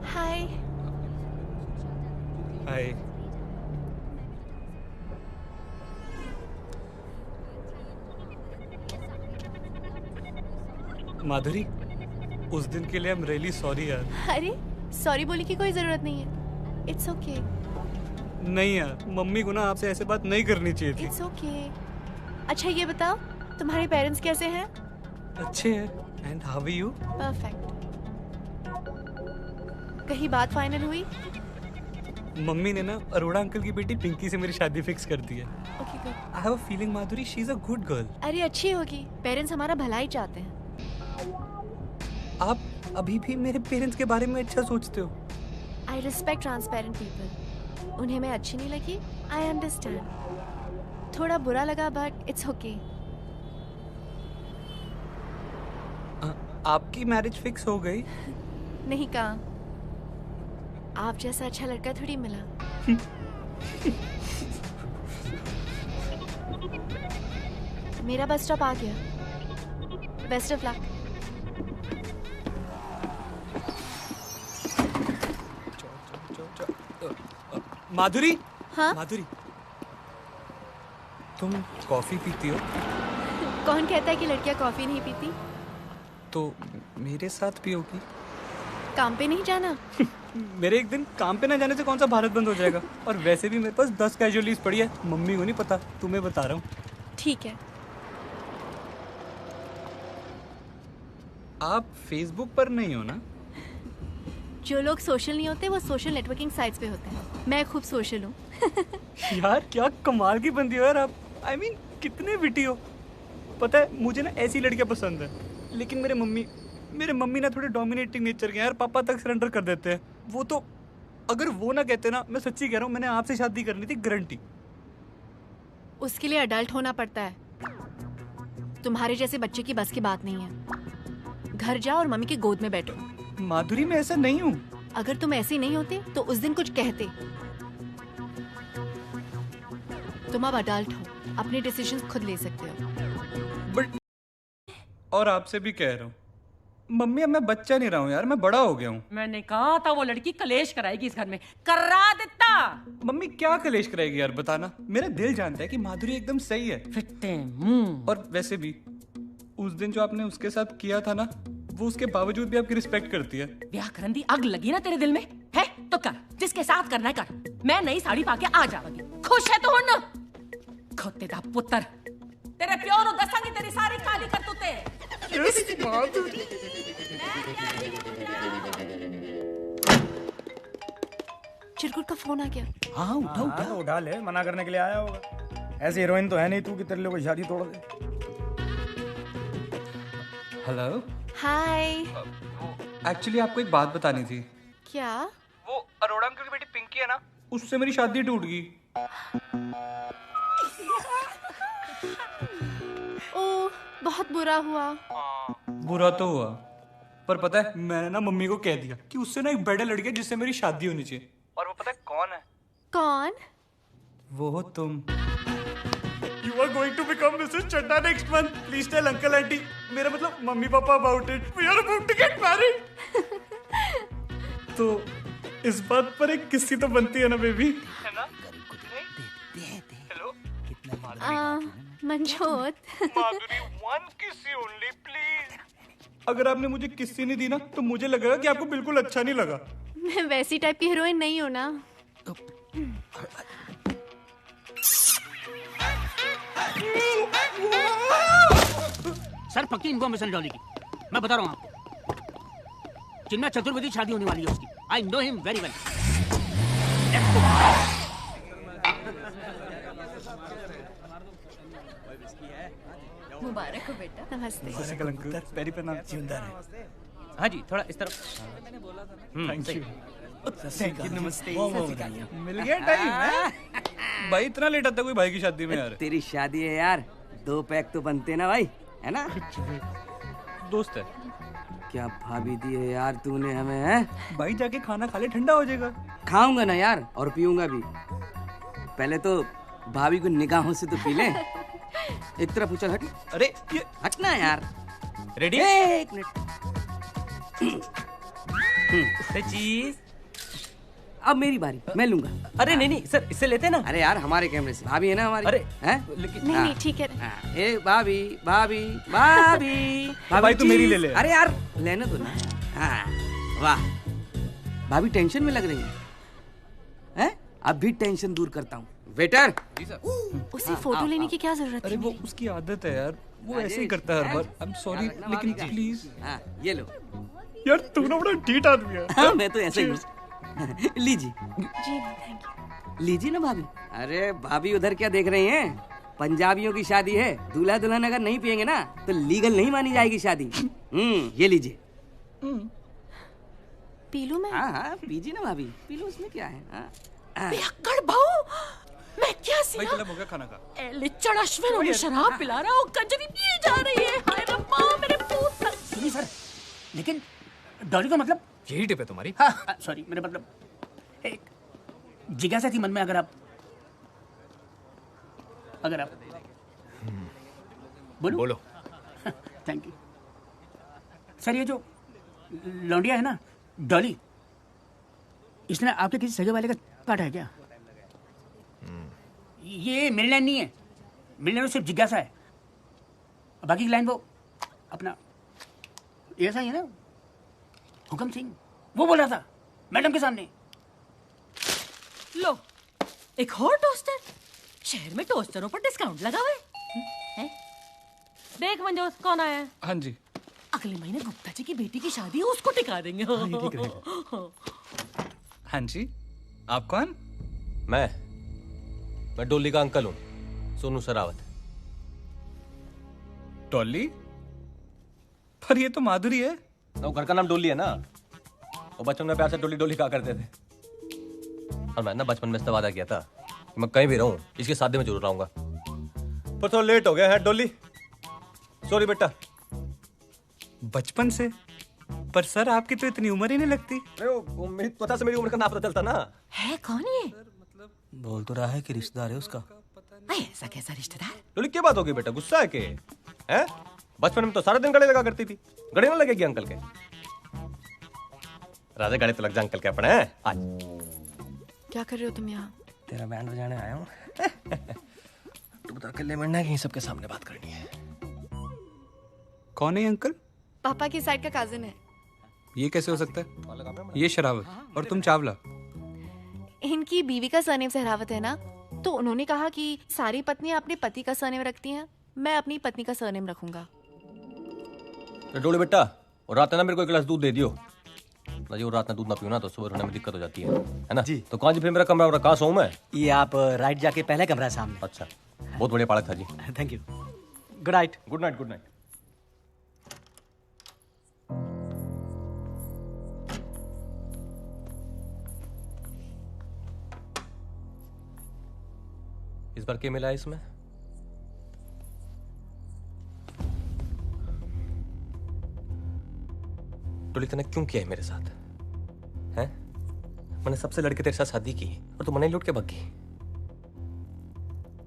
हाय। हाय। माधुरी, उस दिन के लिए आई एम रियली सॉरी यार। अरे सॉरी बोलने की कोई जरूरत नहीं है, इट्स ओके। नहीं यार, मम्मी को ना आपसे ऐसे बात नहीं करनी चाहिए थी। It's okay. अच्छा ये बताओ, तुम्हारे पेरेंट्स कैसे हैं? अच्छे हैं। And how are you? Perfect. कहीं बात फाइनल हुई? मम्मी ने ना अरोड़ा अंकल की बेटी पिंकी से मेरी शादी फिक्स कर दी है। Okay good. I have a feeling Madhuri she is a good girl. अरे अच्छी होगी, पेरेंट्स हमारा भला ही चाहते हैं। आप अभी भी मेरे पेरेंट्स के बारे में अच्छा सोचते हो। I respect transparent people. उन्हें मैं अच्छी नहीं लगी, आई अंडरस्टैंड। थोड़ा बुरा लगा बट इट्स ओके। आपकी मैरिज फिक्स हो गई? नहीं कहा, आप जैसा अच्छा लड़का थोड़ी मिला। मेरा बस स्टॉप आ गया। Best of luck. माधुरी। हाँ? माधुरी, तुम कॉफी पीती हो? कौन कहता है कि लड़कियां कॉफी नहीं पीती? तो मेरे साथ पियोगी? काम पे नहीं जाना? मेरे एक दिन काम पे ना जाने से कौन सा भारत बंद हो जाएगा? और वैसे भी मेरे पास 10 कैजुअल लीव पड़ी है, मम्मी को नहीं पता, तुम्हें बता रहा हूँ। ठीक है। आप फेसबुक पर नहीं हो ना? जो लोग सोशल नहीं होते वो सोशल नेटवर्किंग साइट्स पे होते हैं। मैं खूब सोशल हूँ। यार क्या कमाल की बंदी हो यार आप। I mean, कितने विटी हो। पता है मुझे ना ऐसी लड़कियां पसंद है, लेकिन मेरे मम्मी ना थोड़े डोमिनेटिंग नेचर के हैं यार, पापा तक सरेंडर कर देते हैं। वो तो अगर वो ना कहते ना, मैं सच्ची कह रहा हूँ, मैंने आपसे शादी करनी थी गारंटी। उसके लिए अडल्ट होना पड़ता है। तुम्हारे जैसे बच्चे की बस की बात नहीं है। घर जाओ और मम्मी की गोद में बैठो। माधुरी मैं ऐसा नहीं हूँ। अगर तुम ऐसे नहीं होते तो उस दिन कुछ कहते। तुम अब अडल्ट हो, अपने डिसीजंस खुद ले सकते हो। बट और आपसे भी कह रहा हूँ मम्मी, अब मैं बच्चा नहीं रहा हूँ यार, मैं बड़ा हो गया हूँ। मैंने कहा था वो लड़की कलेश कराएगी इस घर में, करा देता। मम्मी क्या कलेश कराएगी यार, बताना। मेरा दिल जानता है कि माधुरी एकदम सही है। फिट्टे मुंह। और वैसे भी उस दिन जो आपने उसके साथ किया था ना, वो उसके बावजूद भी आपकी रिस्पेक्ट करती है। ब्याह करन दी आग लगी ना तेरे दिल में है तो कर, जिसके साथ करना है कर। मैं नई साड़ी पाके आ जाऊंगी, खुश है तो हो ना? खोते दा पुत्र, तेरे प्यो नु दसांगी तेरी सारी काली करतूते। चिरकुट का फोन आ गया। हाँ उठा ले, मना करने के लिए आया होगा। ऐसी हीरोइन तो है नहीं तू कि तेरे लोग शादी तोड़ दे। हेलो। हाय। एक्चुअली आपको एक बात बतानी थी। क्या? वो अरोड़ा अंकल की बेटी पिंकी है ना, उससे मेरी शादी टूट गई। ओह, बहुत बुरा हुआ। बुरा तो हुआ, पर पता है मैंने ना मम्मी को कह दिया कि उससे ना एक बड़ा लड़की है जिससे मेरी शादी होनी चाहिए। और वो पता है कौन है? कौन? वो हो तुम। You are going to become Mrs. Chadda next month. Please tell uncle auntie. मेरा मतलब mummy papa about it. We are about to get married. तो इस बात पर एक किस्सी तो बनती है ना बेबी, है ना? Hello Manjot. Madhuri, one kiss only please. अगर आपने मुझे किस्सी नहीं दी ना तो मुझे लगेगा कि आपको बिल्कुल अच्छा नहीं लगा। मैं वैसी टाइप की हीरोइन नहीं हूँ ना। सर पक्की इन्फॉर्मेशन डॉली की, मैं बता रहा हूँ आपको। चिन्ना चतुर्वेदी शादी होने वाली है उसकी। I know him very well. मुबारक हो बेटा। नमस्ते। पैरी पे नाम जिंदा रहे। हाँ जी, थोड़ा इस तरफ। Thank you. नमस्ते। मिल गया टाइम है? भाई इतना लेट आता कोई भाई की शादी में यार? तेरी शादी है यार, 2 पैक तो बनते ना भाई, है ना? दोस्त है। क्या भाभी दी है यार तूने हमें, है? भाई जाके खाना खा ले, ठंडा हो जाएगा। खाऊंगा ना यार, और पीऊंगा भी। पहले तो भाभी को निगाहों से तो पी ले। एक तरफ उछल, हट। अरे ये हटना यार। रेडी? एक मिनट। चीज। अब मेरी बारी, मैं लूंगा। अरे नहीं नहीं सर, इससे लेते ना। अरे यार हमारे कैमरे से, भाभी है ना हमारी। अरे हैं? लेकिन नहीं नहीं ठीक है। ए भाभी भाभी भाभी भाई तू मेरी ले ले। अरे यार लेने दो ना। हाँ, वाह भाभी टेंशन में लग रही है? अब भी टेंशन दूर करता हूँ। वेटर। उसे फोटो लेने की क्या जरूरत है? अरे वो उसकी आदत है यार, वो ऐसे ही करता है हर बार। आई एम सॉरी लेकिन प्लीज। ये लो यार तू ना बड़ा ढीठ आदमी है। हाँ, मैं तो ऐसे ही हूँ। लीजिए जी थैंक यू। लीजिए ना भाभी। अरे भाभी उधर क्या देख रही हैं? पंजाबियों की शादी है, दूल्हा दुल्हन अगर नहीं पियेंगे ना तो लीगल नहीं मानी जाएगी शादी। ये लीजिए। पी लूं मैं? हाँ पीजिए ना भाभी, पी लो, उसमें क्या है। पियक्कड़ बहू, मैं क्या भाई चला हो गया खाना का। लिचड़ अश्विन उन्हें शराब पिला रहा और कंजरी पिए जा रही है। हाय रब्बा मेरे पूत। सुनिए सर, लेकिन डॉली का मतलब यही टिप है तुम्हारी? हाँ सॉरी, मेरा मतलब एक जिज्ञासा थी मन में। अगर आप बोलो। Thank you sir. ये जो लौंडिया है ना डॉली, इसने आपके किसी सगे वाले का काटा है क्या? ये मेरी लाइन नहीं है, मेरी लाइन सिर्फ जिज्ञासा है। बाकी की लाइन वो अपना ऐसा ही है ना, हुक्म सिंह वो बोल रहा था मैडम के सामने। लो एक और टोस्टर। शहर में टोस्टरों पर डिस्काउंट लगा हुआ है। देख मंजोस कौन आया है? हाँ जी। अगले महीने गुप्ता जी की बेटी की शादी है, उसको टिका देंगे। हाँ जी, आप कौन? मैं डोली का अंकल हूँ, सोनू सरावत। डॉली? पर ये तो माधुरी है। तो घर का नाम डोली है ना, और बचपन में प्यार से डोली डोली कहा करते थे। और मैं ना बचपन में वादा किया था कि मैं कहीं भी रहूं इसके शादी में जरूर आऊंगा, पर थोड़ा लेट हो गया है डोली, सॉरी बेटा। बचपन से? पर सर आपकी तो इतनी उम्र ही नहीं लगती। मेरी पता से मेरी उम्र का ना पता चलता ना। है कौन ये? बोल तो रहा है कि रिश्तेदार है उसका। ऐसा कैसा रिश्तेदार? डोली क्या बात होगी बेटा, गुस्सा है के? हैं? बचपन में तो सारा दिन गले लगा करती थी, गले ना लगेगी अंकल के? राजा गले तो लग जा अंकल के अपने। आज क्या कर रहे हो तुम यहाँ? तेरा बैंड बजाने आया हूँ। तू बता अकेले मिलना है कि सबके सामने बात करनी है? कौन है अंकल? पापा की साइड का काजिन है। ये कैसे हो सकता है? ये शरावत और तुम चावला। इनकी बीवी का सरनेम सहरावत है ना, तो उन्होंने कहा कि सारी पत्नियां अपने पति का सरनेम रखती हैं, मैं अपनी पत्नी का सरनेम रखूंगा। डोली बेटा, और रात ना मेरे को एक गिलास दूध दे दियो ना जी। और रात में दूध ना पियो ना तो सुबह उठने में दिक्कत हो जाती है ना जी। तो कहाँ जी फिर मेरा कमरा, कहाँ सोऊं मैं? ये आप राइट जाके पहला कमरा सामने। अच्छा बहुत बढ़िया पालक था जी। Thank you. Good night. Good night. Good night. इस बार क्या मिला है इसमें? डोली तूने क्यों किया है मेरे साथ? हैं? मैंने सबसे लड़के तेरे साथ शादी की और तू मने लूट के भाग गई।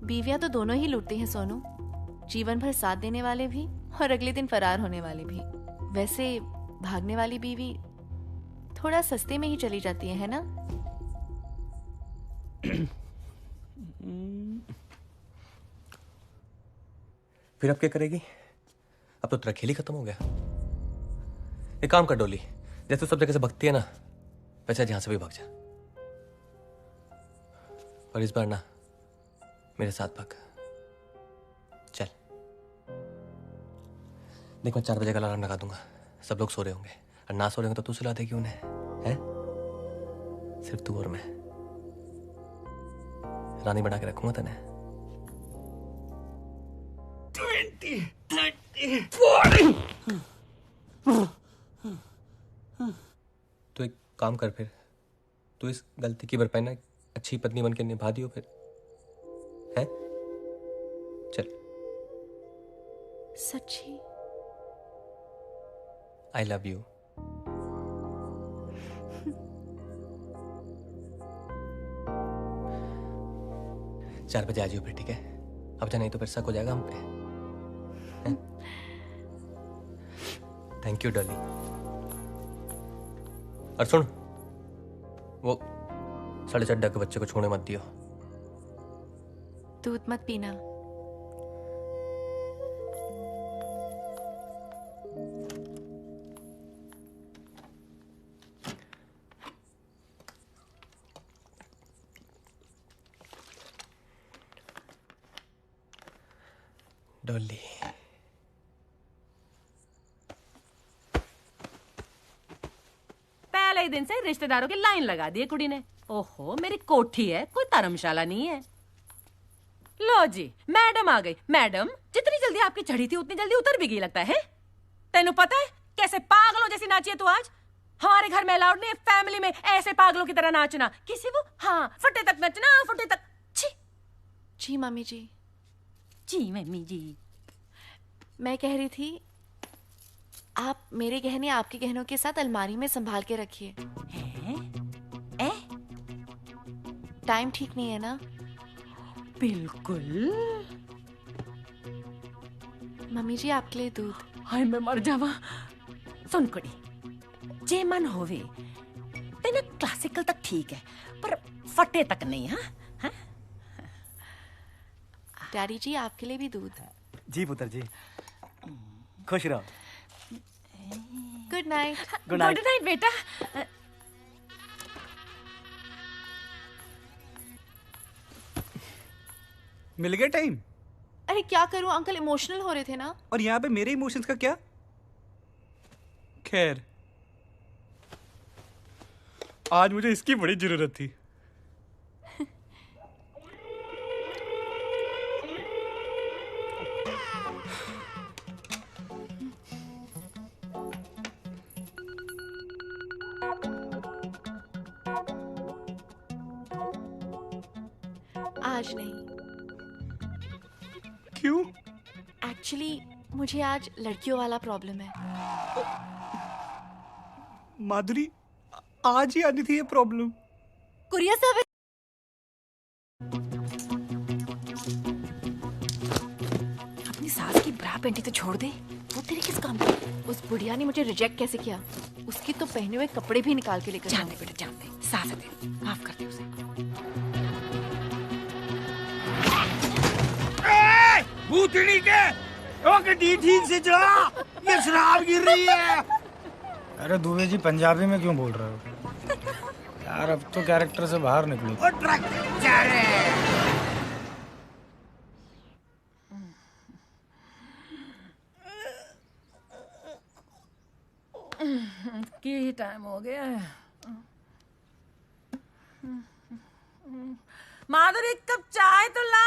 बीवियां तो दोनों ही लूटती हैं सोनू, जीवन भर साथ देने वाले भी और अगले दिन फरार होने वाले भी। वैसे भागने वाली बीवी थोड़ा सस्ते में ही चली जाती है ना? फिर अब क्या करेगी? अब तो तेरा खेल ही खत्म हो गया। एक काम कर डोली, जैसे तू सब जगह से भगती है ना, वैसे जहां से भी भाग जा। और इस बार ना मेरे साथ भाग। चल देख, मैं 4 बजे का अलार्म लगा दूंगा। सब लोग सो रहे होंगे, और ना सो रहे होंगे तो तू सुला देगी उन्हें, हैं? सिर्फ तू और मैं। रानी बना के रखूंगा तने। 20, 30, 40। तो एक काम कर, फिर तू इस गलती की भरपाई ना अच्छी पत्नी बन के निभा दियो फिर, है? चल। सच्ची? I love you. चार बजे आ जाओ फिर, ठीक है? अब जा, नहीं तो फिर शक हो जाएगा हम पे। Thank you Dolly. और सुन, वो 4:30 के बच्चे को छोड़ने मत दियो। दूध मत पीना। डॉली, पहले ही दिन से रिश्तेदारों की लाइन लगा दी है कुड़ी ने। ओहो, मेरी कोठी है, कोई धर्मशाला नहीं है। लो जी, मैडम आ गई। मैडम, जितनी जल्दी आपकी चढ़ी थी उतनी जल्दी उतर भी गई लगता है। तेनू पता है कैसे पागलों जैसी नाची है तू आज? हमारे घर में अलाउड नहीं है फैमिली में ऐसे पागलों की तरह नाचना। किसी वो, हाँ, फटे तक नचना, फटे तक। छी। जी मम्मी जी। जी मम्मी जी। मैं कह रही थी, आप मेरे गहने आपके गहनों के साथ अलमारी में संभाल के रखिए। टाइम ठीक नहीं है ना? बिल्कुल। मम्मी जी, आपके लिए दूध। हाय, मैं मर जावा। सुन कुड़ी, जे मन होवे तेना क्लासिकल तक ठीक है, पर फटे तक नहीं। हाँ, डैडी जी, आपके लिए भी दूध। जी पुत्र जी, खुश रहो। Good night. Good night. Good night बेटा। मिल गया टाइम? अरे क्या करूं अंकल, इमोशनल हो रहे थे ना। और यहाँ पे मेरे इमोशंस का क्या? खैर, आज मुझे इसकी बड़ी जरूरत थी। आज नहीं। क्यों? एक्चुअली मुझे आज लड़कियों वाला प्रॉब्लम है। माधुरी, आज ही आनी थी ये प्रॉब्लम। Courier service. अपनी सास की ब्रा पेंटी तो छोड़ दे, वो तेरे किस काम की? उस बुढ़िया ने मुझे रिजेक्ट कैसे किया? उसकी तो पहने हुए कपड़े भी निकाल के लेकर जान दे बेटा, जान दे। सास है तेरी, माफ कर दे उसे। भूतनी के ओके ठीक से चला, ये शराब गिर रही है। अरे दुबे जी, पंजाबी में क्यों बोल रहे हो यार? अब तो कैरेक्टर से बाहर निकलो। और ट्रक जा रहे हैं। की टाइम हो गया है। माधुरी, एक कप चाय तो ला।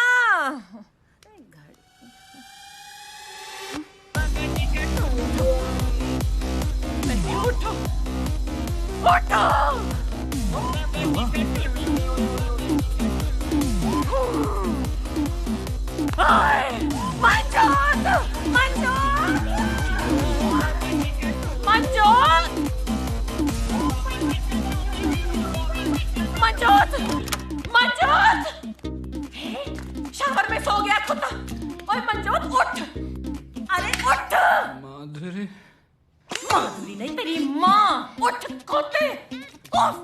मंजूत! मंजूत! मंजूत! मंजूत! मंजूत! शावर में सो गया कुत्ता। ओए मंजूत उठ! अरे उठ! माधुरी माधुरी नहीं तेरी माँ। उठ कुत्ते! उफ!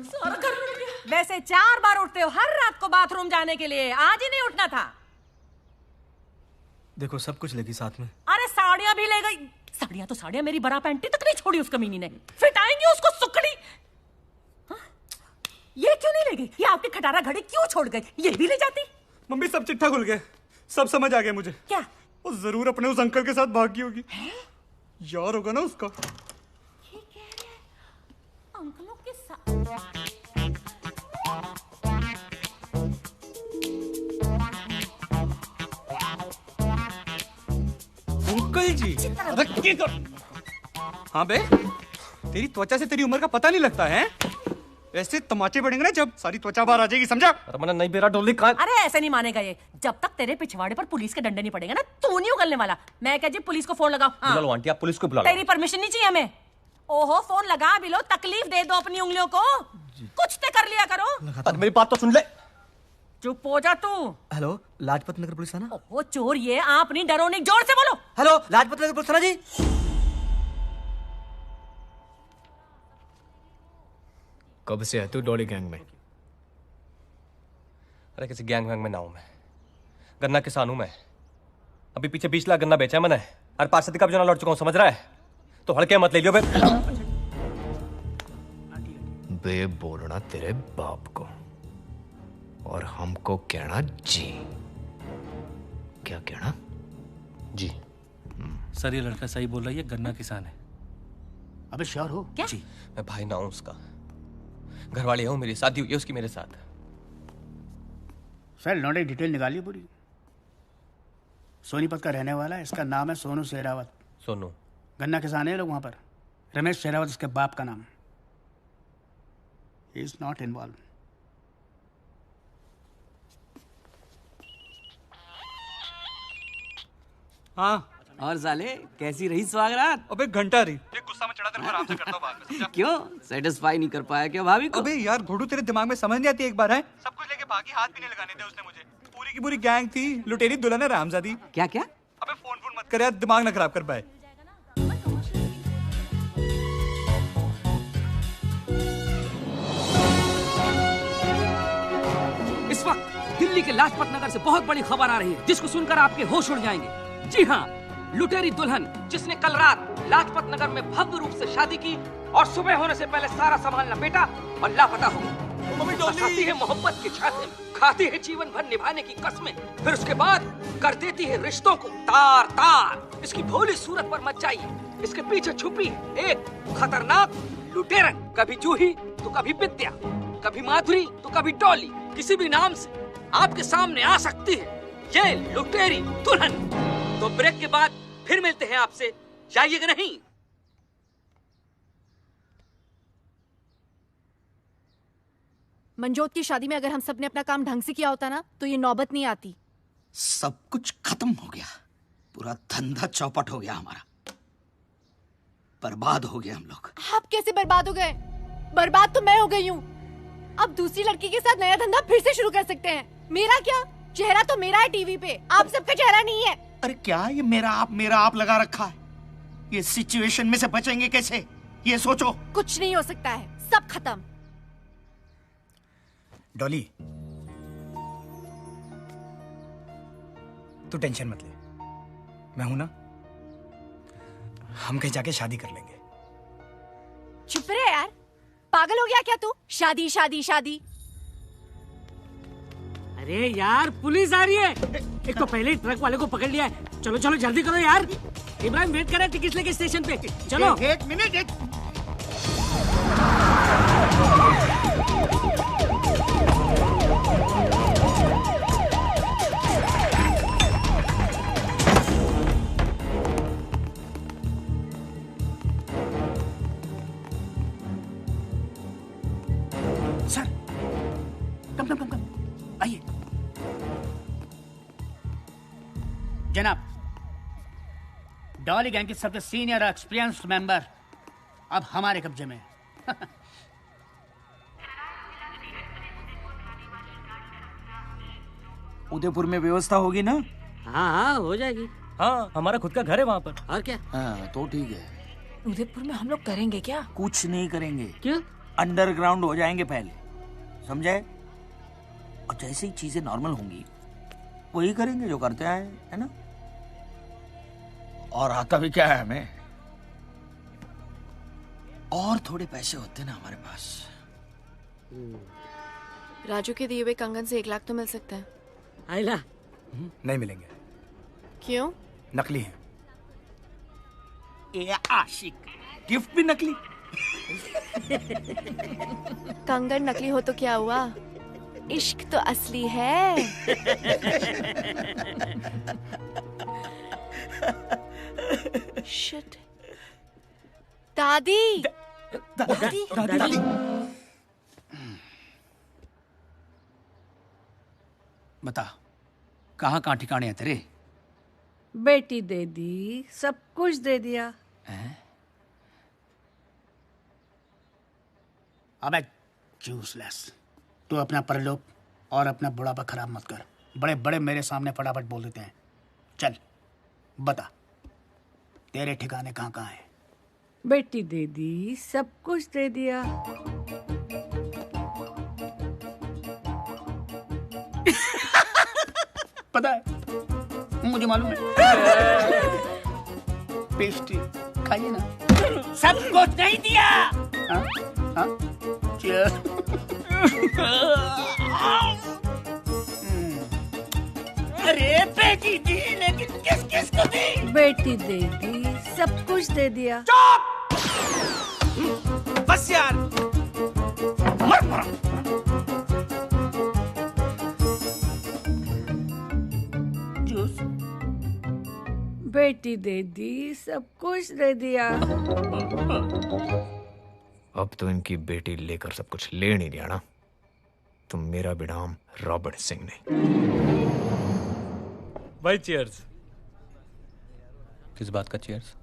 सारा घर रुक गया। वैसे 4 बार उठते हो हर रात को बाथरूम जाने के लिए, आज ही नहीं उठना था। देखो सब कुछ लेगी साथ में। अरे साड़ियां भी ले गई। साड़ियां तो साड़ियां, मेरी बरा पैंटी तक नहीं छोड़ी उस कमीनी ने। फिटाएंगे उसको सुकड़ी। हाँ? ये क्यों नहीं ले गई? ये आपकी खटारा घड़ी क्यों छोड़ गई? ये भी ले जाती। मम्मी सब चिट्ठा खुल गया, सब समझ आ गया मुझे। क्या? वो जरूर अपने उस अंकल के साथ भागी होगी। यार होगा ना उसका। अंकलों के साथ। अंकल जी, अरे क्या कर? हाँ बे, तेरी त्वचा से तेरी उम्र का पता नहीं लगता है? ऐसे तमाचे पड़ेंगे ना जब सारी त्वचा बाहर आ जाएगी, समझा? अरे मैंने नहीं बेरा डोली कहाँ? अरे ऐसे नहीं मानेगा ये। जब तक तेरे पिछवाड़े पर पुलिस के डंडे नहीं पड़ेंगे ना, तू नहीं उगलने वाला। मैं क्या जी पुलिस को फोन लगाऊं? हाँ। बुला लो आंटी, आप पुलिस को बुला लो। तेरी परमिशन नहीं चाहिए हमें। ओहो फोन लगा भी लो, तकलीफ दे दो अपनी उंगलियों को। कुछ तो कर लिया करो। अरे मेरी बात तो सुन ले। चुप हो जा तू। हेलो, लाजपत नगर पुलिस थाना। ओहो चोर, ये आप नहीं, डरो नहीं, जोर से बोलो। हेलो, लाजपत नगर पुलिस थाना जी। कब से है तू डॉली गैंग में? अरे किसी गैंग वैंग में ना हूं मैं, गन्ना किसान हूं मैं। अभी पीछे 20 लाख गन्ना बेचा है मैंने, और 5 का भी जना लौट चुका हूं, समझ रहा है? तो हल्के मत ले लियो बे। बे बोलना तेरे बाप को, और हमको कहना जी। क्या कहना? जी। सर ये लड़का सही बोल रहा है, ये गन्ना किसान है। अबे श्योर हो? क्या? जी, मैं भाई ना हूं उसका, घर वाले हूं, मेरी शादी हुई है उसकी मेरे साथ। सर लौंडे डिटेल निकालिए पूरी। सोनीपत का रहने वाला है, इसका नाम है सोनू शेरावत। सोनू? गन्ना किसान है लोग वहां पर। रमेश शेरावत इसके बाप का नाम। He is not involve. हाँ। और साले कैसी रही स्वागरात? अबे घंटा रही। ये गुस्सा में चढ़ा तेरे को आराम से करता हूं बाद में। क्यों सेटिस्फाई नहीं कर पाया क्या भाभी को? अबे यार घोड़ू, तेरे दिमाग में समझ नहीं आती एक बार है? सब कुछ लेके भागी, हाथ भी नहीं लगाने दे उसने मुझे। पूरी की पूरी गैंग थी, लुटेरी दुल्हन है रामजादी। क्या क्या? अबे फोन मत कर यार, दिमाग ना खराब कर पाए। इस वक्त दिल्ली के लाजपत नगर से बहुत बड़ी खबर आ रही है, जिसको सुनकर आपके होश उड़ जाएंगे। जी हाँ, लुटेरी दुल्हन जिसने कल रात लाजपत नगर में भव्य रूप से शादी की और सुबह होने से पहले सारा सामान लपेटा और लापता हो गई। फंसाती है मोहब्बत के छाते में, खाती है जीवन भर निभाने की कस्में, फिर उसके बाद कर देती है रिश्तों को तार तार। इसकी भोली सूरत पर मत जाइए, इसके पीछे छुपी एक खतरनाक लुटेरन। कभी जूही तो कभी विद्या, कभी माधुरी तो कभी डॉली, किसी भी नाम से आपके सामने आ सकती है ये लुटेरी दुल्हन। तो ब्रेक के बाद फिर मिलते हैं आपसे, जाइएगा नहीं। मंजोत की शादी में अगर हम सब ने अपना काम ढंग से किया होता ना, तो ये नौबत नहीं आती। सब कुछ खत्म हो गया, पूरा धंधा चौपट हो गया हमारा, बर्बाद हो गया हम लोग। आप कैसे बर्बाद हो गए? बर्बाद तो मैं हो गई हूँ। अब दूसरी लड़की के साथ नया धंधा फिर से शुरू कर सकते हैं। मेरा क्या, चेहरा तो मेरा है टीवी पे, आप सबका चेहरा नहीं है। अरे क्या ये मेरा आप लगा रखा है? ये सिचुएशन में से बचेंगे कैसे, ये सोचो। कुछ नहीं हो सकता है, सब खत्म। डॉली, तू टेंशन मत ले, मैं हूं ना, हम कहीं जाके शादी कर लेंगे। चुप रहे यार, पागल हो गया क्या तू? शादी शादी शादी। अरे यार पुलिस आ रही है। एक तो पहले ही ट्रक वाले को पकड़ लिया है। चलो चलो जल्दी करो यार, इब्राहिम वेट कर रहा है टिकट लेके स्टेशन पे। चलो एक मिनट। सर कम आइए। जनाब, डॉली गैंग के सबसे सीनियर एक्सपीरियंस्ड मेंबर अब हमारे कब्जे में है। उदयपुर में व्यवस्था होगी ना? हाँ हाँ हो जाएगी। हाँ, हमारा खुद का घर है वहाँ पर। और क्या? हाँ तो ठीक है। उदयपुर में हम लोग करेंगे क्या? कुछ नहीं करेंगे। क्यों? अंडरग्राउंड हो जाएंगे पहले, समझे? और जैसे ही चीजें नॉर्मल होंगी वही करेंगे जो करते आए, है ना? और आता भी क्या है हमें, और थोड़े पैसे होते ना हमारे पास। राजू के दिए हुए कंगन से 1 लाख तो मिल सकता है। आइला नहीं मिलेंगे, क्यों? नकली हैं। ए आशिक, गिफ्ट भी नकली। कंगन नकली हो तो क्या हुआ, इश्क तो असली है। शिट। दादी दादी। बता, कहाँ कहाँ ठिकाने हैं तेरे? बेटी दे दी, सब कुछ दे दिया। अबे यूजलेस, तू अपना परलोक और अपना बुढ़ापा खराब मत कर। बड़े बड़े मेरे सामने फटाफट बोल देते हैं। चल बता, तेरे ठिकाने कहाँ कहाँ हैं? बेटी दे दी, सब कुछ दे दिया। पता है, मुझे मालूम है। पेस्ट्री खाइए ना। सब कुछ नहीं दिया। हाँ? हाँ? Cheers। अरे बेटी दी, लेकिन किस किस को दी? बेटी दे दी, सब कुछ दे दिया। बस यार, मर मरा। जूस। बेटी दे दी, सब कुछ दे दिया। अब तो इनकी बेटी लेकर सब कुछ ले नहीं दिया ना, तो मेरा भी नाम रॉबर्ट सिंह नहीं। भाई चीयर्स। किस बात का चीयर्स?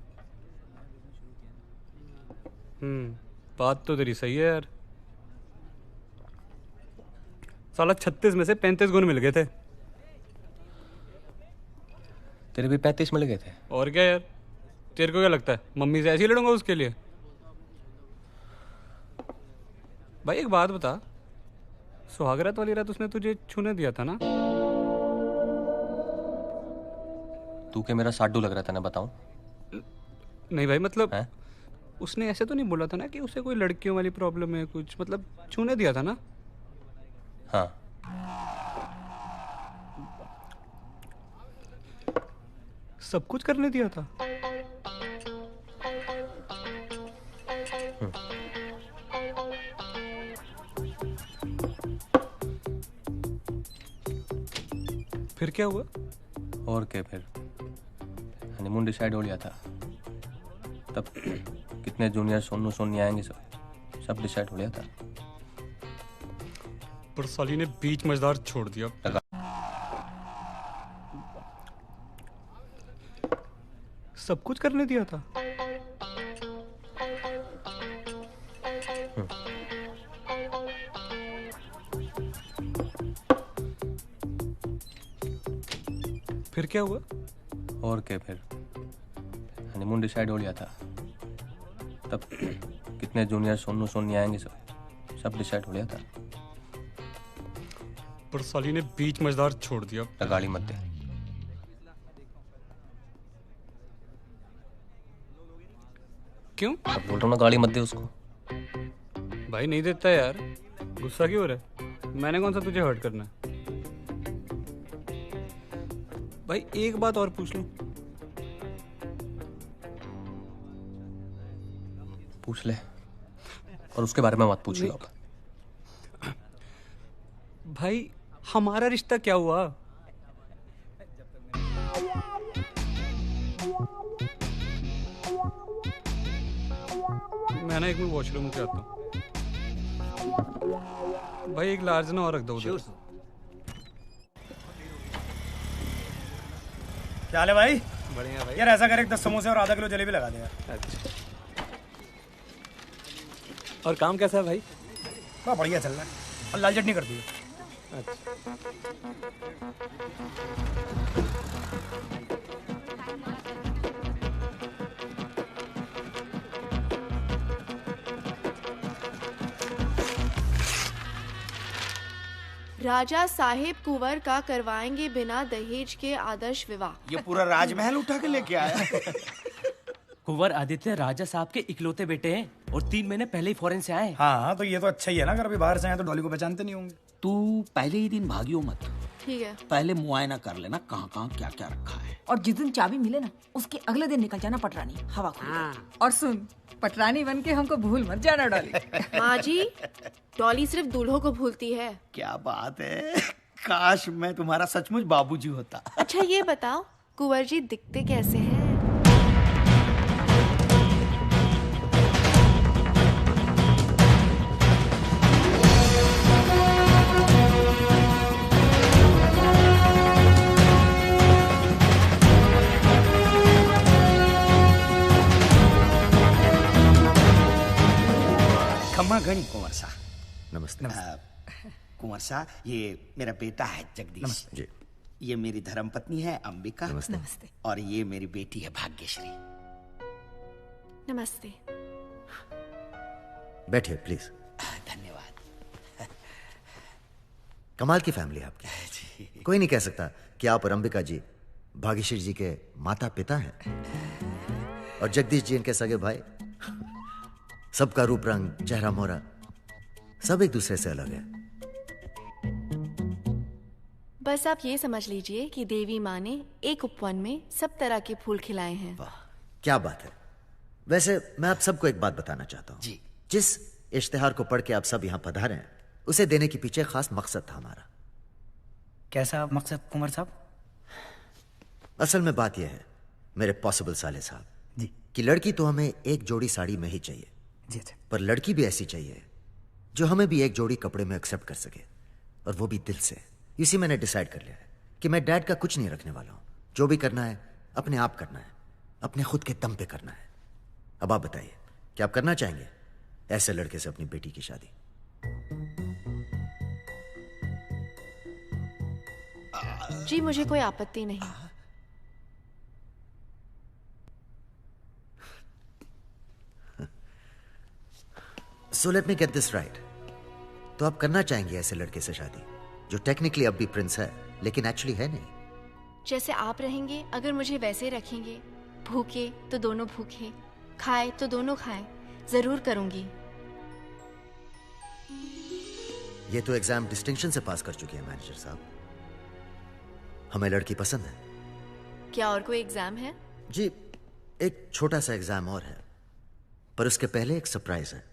बात तो तेरी सही है यार। साला 36 में से 35 गुण मिल गए थे। तेरे भी 35 मिल गए थे। और क्या यार, तेरे को क्या लगता है मम्मी से ऐसे ही लड़ूंगा उसके लिए? भाई एक बात बता, सुहागरात वाली रात उसने तुझे छूने दिया था ना? तू क्या मेरा साडू लग रहा था ना, बताऊं? नहीं भाई, मतलब उसने ऐसे तो नहीं बोला था ना कि उसे कोई लड़कियों वाली प्रॉब्लम है कुछ, मतलब छूने दिया था ना? हाँ। सब कुछ करने दिया था? फिर क्या हुआ? और क्या, फिर हनीमून डिसाइड हो लिया था। तब कितने जूनियर सोनू सोनी आएंगे, सब डिसाइड हो लिया था। पर साली ने बीच मजेदार छोड़ दिया। सब कुछ करने दिया था? फिर क्या हुआ? और क्या, फिर हनीमून डिसाइड हो लिया था। तब कितने जूनियर सोनू सोनी आएंगे, सब डिसाइड हो लिया था। पर साली ने बीच मजेदार छोड़ दिया। गाली मत दे। क्यों? अब बोल रहा हूँ ना, गाली मत दे उसको। भाई नहीं देता यार, गुस्सा क्यों हो रहा है? मैंने कौन सा तुझे हर्ट करना है? भाई एक बात और पूछ लूं? पूछ ले, और उसके बारे में मत पूछ लो। भाई हमारा रिश्ता क्या हुआ? मैं ना एक मिनट वॉशरूम में आता हूँ। भाई एक लार्ज ना और रख दो उधर। क्या हाल है भाई? बढ़िया भाई। यार ऐसा कर, एक 10 समोसे और आधा किलो जलेबी लगा दे यार। अच्छा। और काम कैसा है भाई? बड़ा बढ़िया चल रहा है। और लाल चटनी कर दी। राजा साहेब कुंवर का करवाएंगे बिना दहेज के आदर्श विवाह। ये पूरा राजमहल उठा के लेके आया। कुंवर आदित्य राजा साहब के इकलौते बेटे हैं और 3 महीने पहले ही फॉरेन से आए। हाँ तो ये तो अच्छा ही है ना, अगर अभी बाहर से आए तो डॉली को पहचानते नहीं होंगे। तू पहले ही दिन भागियो मत। ठीक है। पहले मुआयना कर लेना कहाँ कहाँ क्या क्या रखा है। और जिस दिन चाबी मिले ना उसके अगले दिन निकल जाना पटरानी, हवा खुल। और सुन, पटरानी बन के हमको भूल मत जाना डॉली। माँ जी, डॉली सिर्फ दूल्हों को भूलती है। क्या बात है, काश मैं तुम्हारा सचमुच बाबूजी होता। अच्छा ये बताओ, कुंवर जी दिखते कैसे हैं? खम्मा गणी कुंवर सा। नमस्ते। कुंवर सा, ये मेरा बेटा है जगदीश जी। ये मेरी धर्मपत्नी है अंबिका। नमस्ते। और ये मेरी बेटी है भाग्यश्री। नमस्ते। बैठिए प्लीज। धन्यवाद। कमाल की फैमिली है आपकी। कोई नहीं कह सकता कि आप और अंबिका जी भाग्यश्री जी के माता पिता हैं और जगदीश जी इनके सगे भाई। सबका रूप रंग, चेहरा मोहरा सब एक दूसरे से अलग है। बस आप ये समझ लीजिए कि देवी माँ ने एक उपवन में सब तरह के फूल खिलाए हैं। क्या बात है। वैसे मैं आप सबको एक बात बताना चाहता हूँ जी। जिस इश्तिहार को पढ़ के आप सब यहाँ पधारे हैं उसे देने के पीछे खास मकसद था हमारा। कैसा मकसद कुंवर साहब? असल में बात यह है मेरे पॉसिबल साले साहब जी कि लड़की तो हमें एक जोड़ी साड़ी में ही चाहिए जी। अच्छा। पर लड़की भी ऐसी चाहिए जो हमें भी एक जोड़ी कपड़े में एक्सेप्ट कर सके और वो भी दिल से। इसी मैंने डिसाइड कर लिया है कि मैं डैड का कुछ नहीं रखने वाला हूं। जो भी करना है अपने आप करना है, अपने खुद के दम पे करना है। अब आप बताइए क्या आप करना चाहेंगे ऐसे लड़के से अपनी बेटी की शादी? जी मुझे कोई आपत्ति नहीं। So let me get this right. तो आप करना चाहेंगे ऐसे लड़के से शादी जो टेक्निकली अब भी प्रिंस है लेकिन एक्चुअली है नहीं? जैसे आप रहेंगे अगर मुझे वैसे रखेंगे, भूखे तो दोनों भूखे, खाए तो दोनों खाए, जरूर करूंगी। ये तो एग्जाम डिस्टिंक्शन से पास कर चुकी है मैनेजर साहब। हमें लड़की पसंद है। क्या और कोई एग्जाम है? जी एक छोटा सा एग्जाम और है पर उसके पहले एक सरप्राइज है।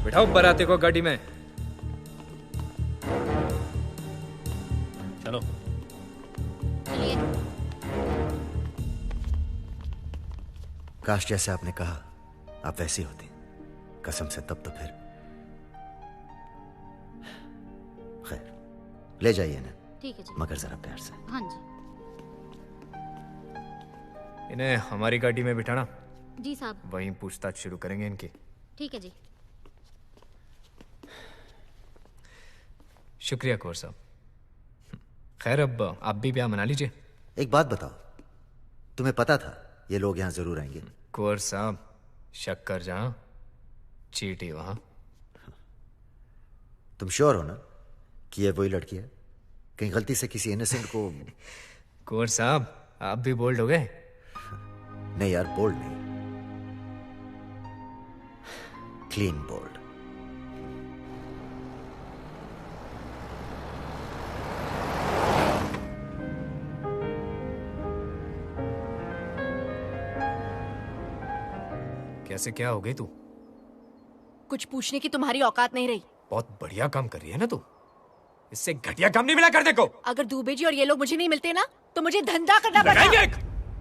बिठाओ बाराती को गाड़ी में। चलो। काश जैसे आपने कहा आप वैसी होती, कसम से तब तो फिर। खैर ले जाइए ना। ठीक है जी। मगर जरा प्यार से। हाँ जी। इन्हें हमारी गाड़ी में बिठाना। जी साहब। वहीं पूछताछ शुरू करेंगे इनकी। ठीक है जी। शुक्रिया कुंवर साहब। खैर अब आप भी ब्याह मना लीजिए। एक बात बताओ, तुम्हें पता था ये लोग यहाँ जरूर आएंगे? कुंवर साहब शक्कर जहां चीटी वहां। तुम श्योर हो ना कि ये वही लड़की है? कहीं गलती से किसी इनोसेंट को? कुंवर साहब, आप भी बोल्ड हो गए? नहीं यार, बोल्ड नहीं, क्लीन बोल्ड। कैसे क्या हो गई तू? कुछ पूछने की तुम्हारी औकात नहीं रही। बहुत बढ़िया काम कर रही है ना तू। इससे घटिया काम नहीं मिला कर देखो। अगर दुबे जी और ये लोग मुझे नहीं मिलते ना तो मुझे धंधा करना पड़ता।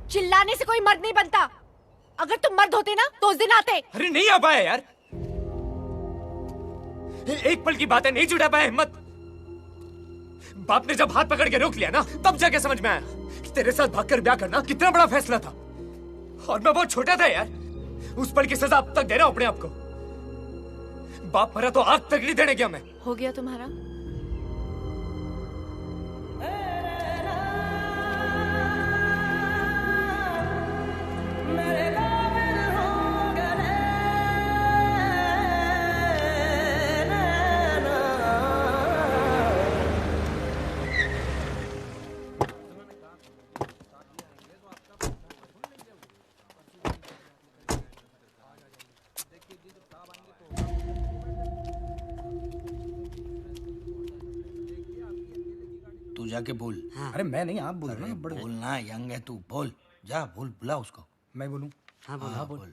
चिल्लाने से कोई मर्द नहीं बनता। अगर तुम मर्द होते ना तो उस दिन आते। अरे नहीं आ पाया यार, एक पल की बात है, नहीं जुटा पाया हिम्मत। बाप ने जब हाथ पकड़ के रोक लिया ना तब जाके समझ में आया कि तेरे साथ भागकर ब्याह करना कितना बड़ा फैसला था। और मैं बहुत छोटा था यार, उस पल की सजा अब तक दे रहा हूं अपने आप को। बाप मरा तो आग तक नहीं देने क्या मैं। हो गया तुम्हारा? तू जाके बोल। हाँ। अरे मैं नहीं, आप बोल रहे हैं। बोलना, यंग है तू, बोल जा, बोल, बुला उसको। मैं बोलूं? हाँ बोल, हाँ बोल।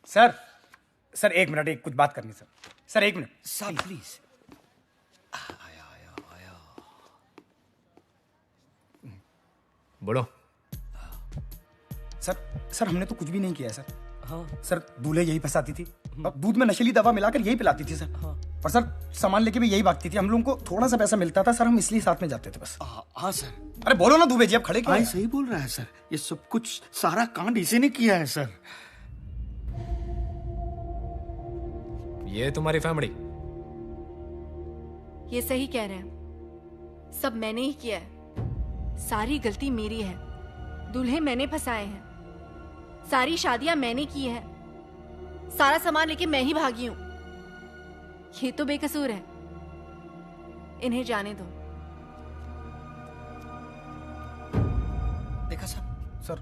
सर, सर एक मिनट, एक कुछ बात करनी सर। सर एक मिनट सर प्लीज। बोलो। सर हमने तो कुछ भी नहीं किया है सर। हाँ। सर दूल्हे यही फंसाती थी और दूध में नशीली दवा मिलाकर यही पिलाती थी सर। हाँ। और सर सामान लेके भी यही भागती थी। हम लोगों को थोड़ा सा पैसा मिलता था सर, हम इसलिए साथ में जाते थे बस। हाँ सर। अरे बोलो ना दुबे जी, अब खड़े क्यों हैं? सही बोल रहा है सर, ये सब कुछ सारा कांड इसी ने किया है सर। ये तुम्हारी फैमिली? ये सही कह रहे हैं, सब मैंने ही किया है। सारी गलती मेरी है। दूल्हे मैंने फंसाए हैं, सारी शादियां मैंने की है, सारा सामान लेके मैं ही भागी हूं। ये तो बेकसूर है, इन्हें जाने दो। देखा सर,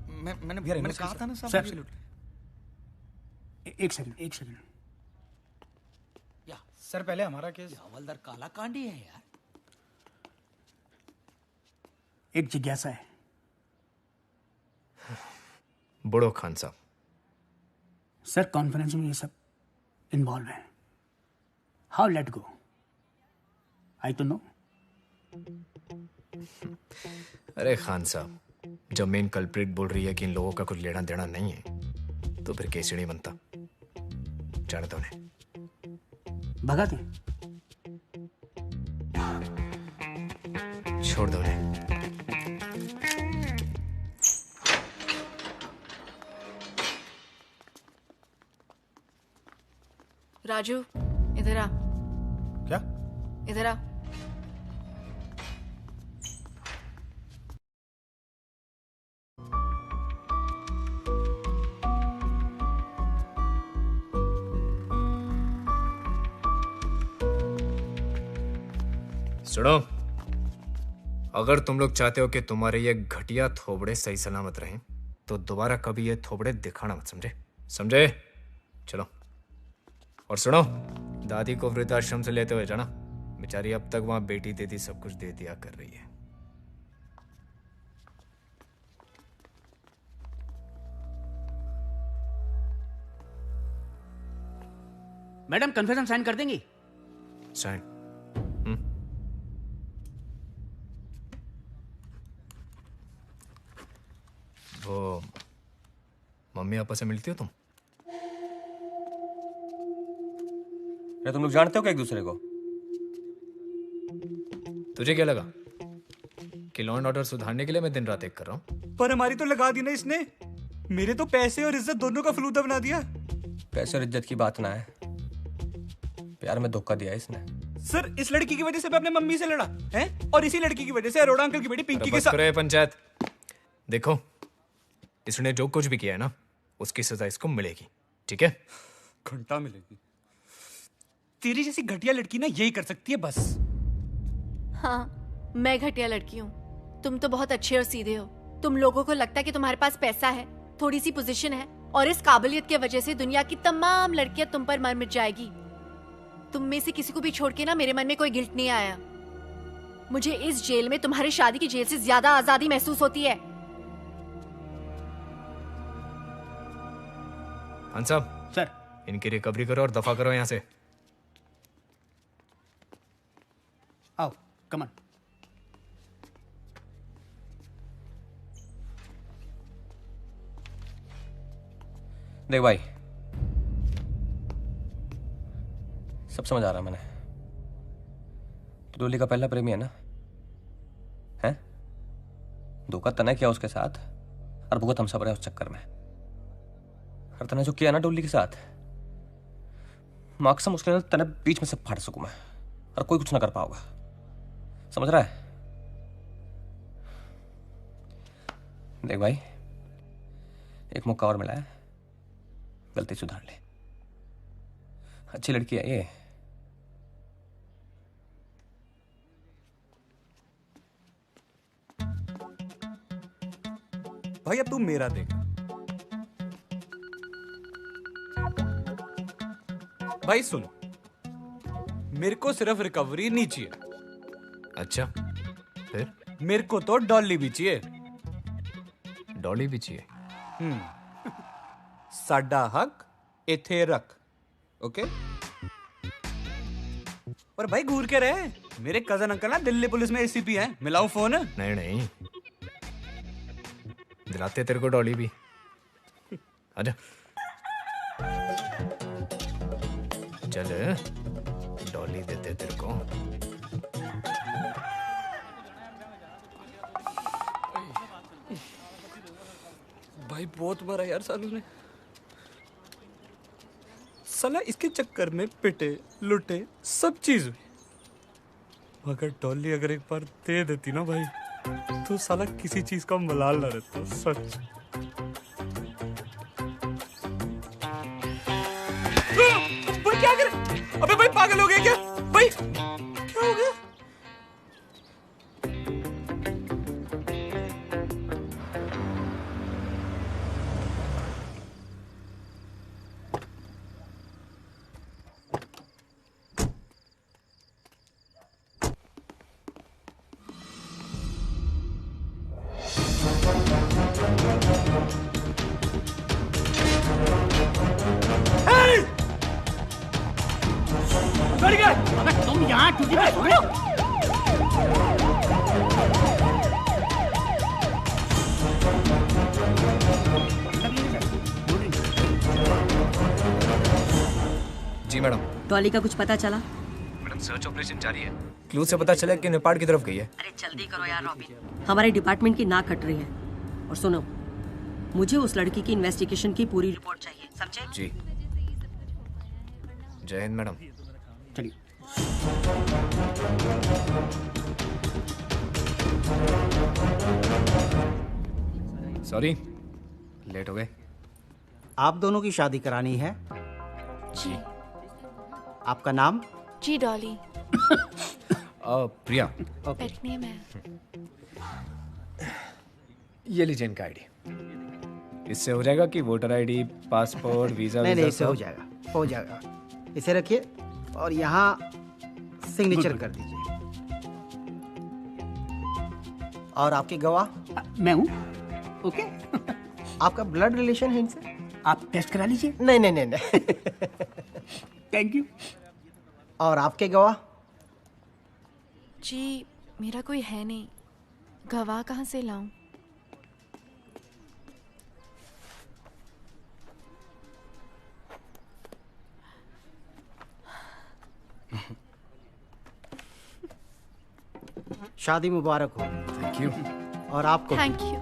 मैंने कहा था ना सर। एक सेकंड। सर पहले हमारा केस। हवलदार काला कांडी है यार। एक जिज्ञासा है। बड़ो खान साहब। सर कॉन्फ्रेंस में ये सब इन्वॉल्व है। How let go? आई तो नो। अरे खान साहब, जब मेन कल्प्रिट बोल रही है कि इन लोगों का कुछ लेना देना नहीं है तो फिर केस नहीं बनता। जाने दो उन्हें। भगा दे। छोड़ दो उन्हें। राजू इधर आ। क्या? इधर आ। सुनो, अगर तुम लोग चाहते हो कि तुम्हारे ये घटिया थोबड़े सही सलामत रहें तो दोबारा कभी ये थोबड़े दिखाना मत, समझे? चलो। और सुनो, दादी को वृद्धाश्रम से लेते हुए जाना। बेचारी अब तक वहां बेटी दीदी सब कुछ दे दिया कर रही है। मैडम कन्फेशन साइन कर देंगी? साइन। वो मम्मी पापा से मिलती हो तुम? क्या तुम लोग जानते हो क्या एक दूसरे को? तुझे क्या लगा कि लॉ एंड ऑर्डर सुधारने के लिए मैं दिन रात एक कर रहा हूँ? पर हमारी तो लगा दी ना इसने। मेरे तो पैसे और इज्जत दोनों का फलूदा बना दिया। पैसे और इज्जत की बात ना है, प्यार में धोखा दिया इसने। सर इस लड़की की वजह से मैं अपने मम्मी से लड़ा है और इसी लड़की की वजह से अरोड़ा अंकल की बेटी पिंकी के साथ। पंचायत देखो, इसने जो कुछ भी किया है ना उसकी सजा इसको मिलेगी, ठीक है? घंटा मिलेगी। तेरी जैसी घटिया लड़की ना यही कर सकती है बस। हाँ, मैं घटिया लड़की हूँ। तुम तो बहुत अच्छे और सीधे हो। तुम लोगों को लगता है कि तुम्हारे पास पैसा है, थोड़ी सी पोजीशन है, और इस काबिलियत की वजह से दुनिया की तमाम लड़कियां तुम पर मर मिट जाएगी। तुम में से किसी को भी छोड़ के ना मेरे मन में कोई गिल्ट नहीं आया। मुझे इस जेल में तुम्हारी शादी की जेल से ज्यादा आजादी महसूस होती है। खान साहब सर, इनकी रिकवरी करो और दफा करो यहाँ से। आओ, कम ऑन। देख भाई, सब समझ आ रहा मैंने। तो डोली का पहला प्रेमी है ना? हैं? धोखा तने किया उसके साथ और भुगत हम सब रहे उस चक्कर में। और तने जो किया ना डोली के साथ, माकसम उसके तने बीच में से फाड़ सकूं मैं और कोई कुछ ना कर पाओगा। समझ रहा है? देख भाई, एक मौका और मिला है, गलती सुधार ले। अच्छी लड़की है ये। भाई अब तू मेरा देख। भाई सुन, मेरे को सिर्फ रिकवरी नहीं चाहिए। अच्छा, फिर? मेरे को तो डॉली भी चाहिए। डॉली भी चाहिए? साडा हक इथे रख, ओके? पर भाई घूर के रहे, मेरे कजन अंकल ना दिल्ली पुलिस में एसीपी हैं। मिलाऊं फोन? नहीं नहीं, दिलाते तेरे को डॉली भी। आजा चल, डॉली देते तेरे को। भाई बहुत मरा यार सालू ने। साला इसके चक्कर में पिटे लुटे सब चीज हुई। मगर डॉली अगर एक बार दे देती ना भाई, तो साला किसी चीज का मलाल ना रहता। सच। भाई क्या कर? अबे भाई पागल हो गए क्या? भाई क्या हो गया? अबे तुम यहाँ टूटी पे सो रहे हो? जी मैडम। डॉली का कुछ पता चला? मैडम सर्च ऑपरेशन जारी है। क्लू से पता चला कि नेपाल की तरफ गई है। अरे जल्दी करो यार रॉबिन, हमारे डिपार्टमेंट की नाक कट रही है। और सुनो, मुझे उस लड़की की इन्वेस्टिगेशन की पूरी रिपोर्ट चाहिए, समझे? जी। जय हिंद मैडम। चलिए। सॉरी, लेट हो गए। आप दोनों की शादी करानी है? जी। आपका नाम? जी डॉली। प्रिया। पेट नेम है। ये लीजिए इनका आईडी। इससे हो जाएगा कि वोटर आईडी, पासपोर्ट, वीजा? नहीं, इससे हो जाएगा, हो जाएगा। इसे रखिए और यहाँ सिग्नेचर कर दीजिए। और आपके गवाह? मैं हूँ। ओके। आपका ब्लड रिलेशन है इनसे? आप टेस्ट करा लीजिए। नहीं नहीं नहीं नहीं। Thank you. और आपके गवाह? जी मेरा कोई है नहीं, गवाह कहाँ से लाऊं? शादी मुबारक हो। Thank you. और आपको? Thank you.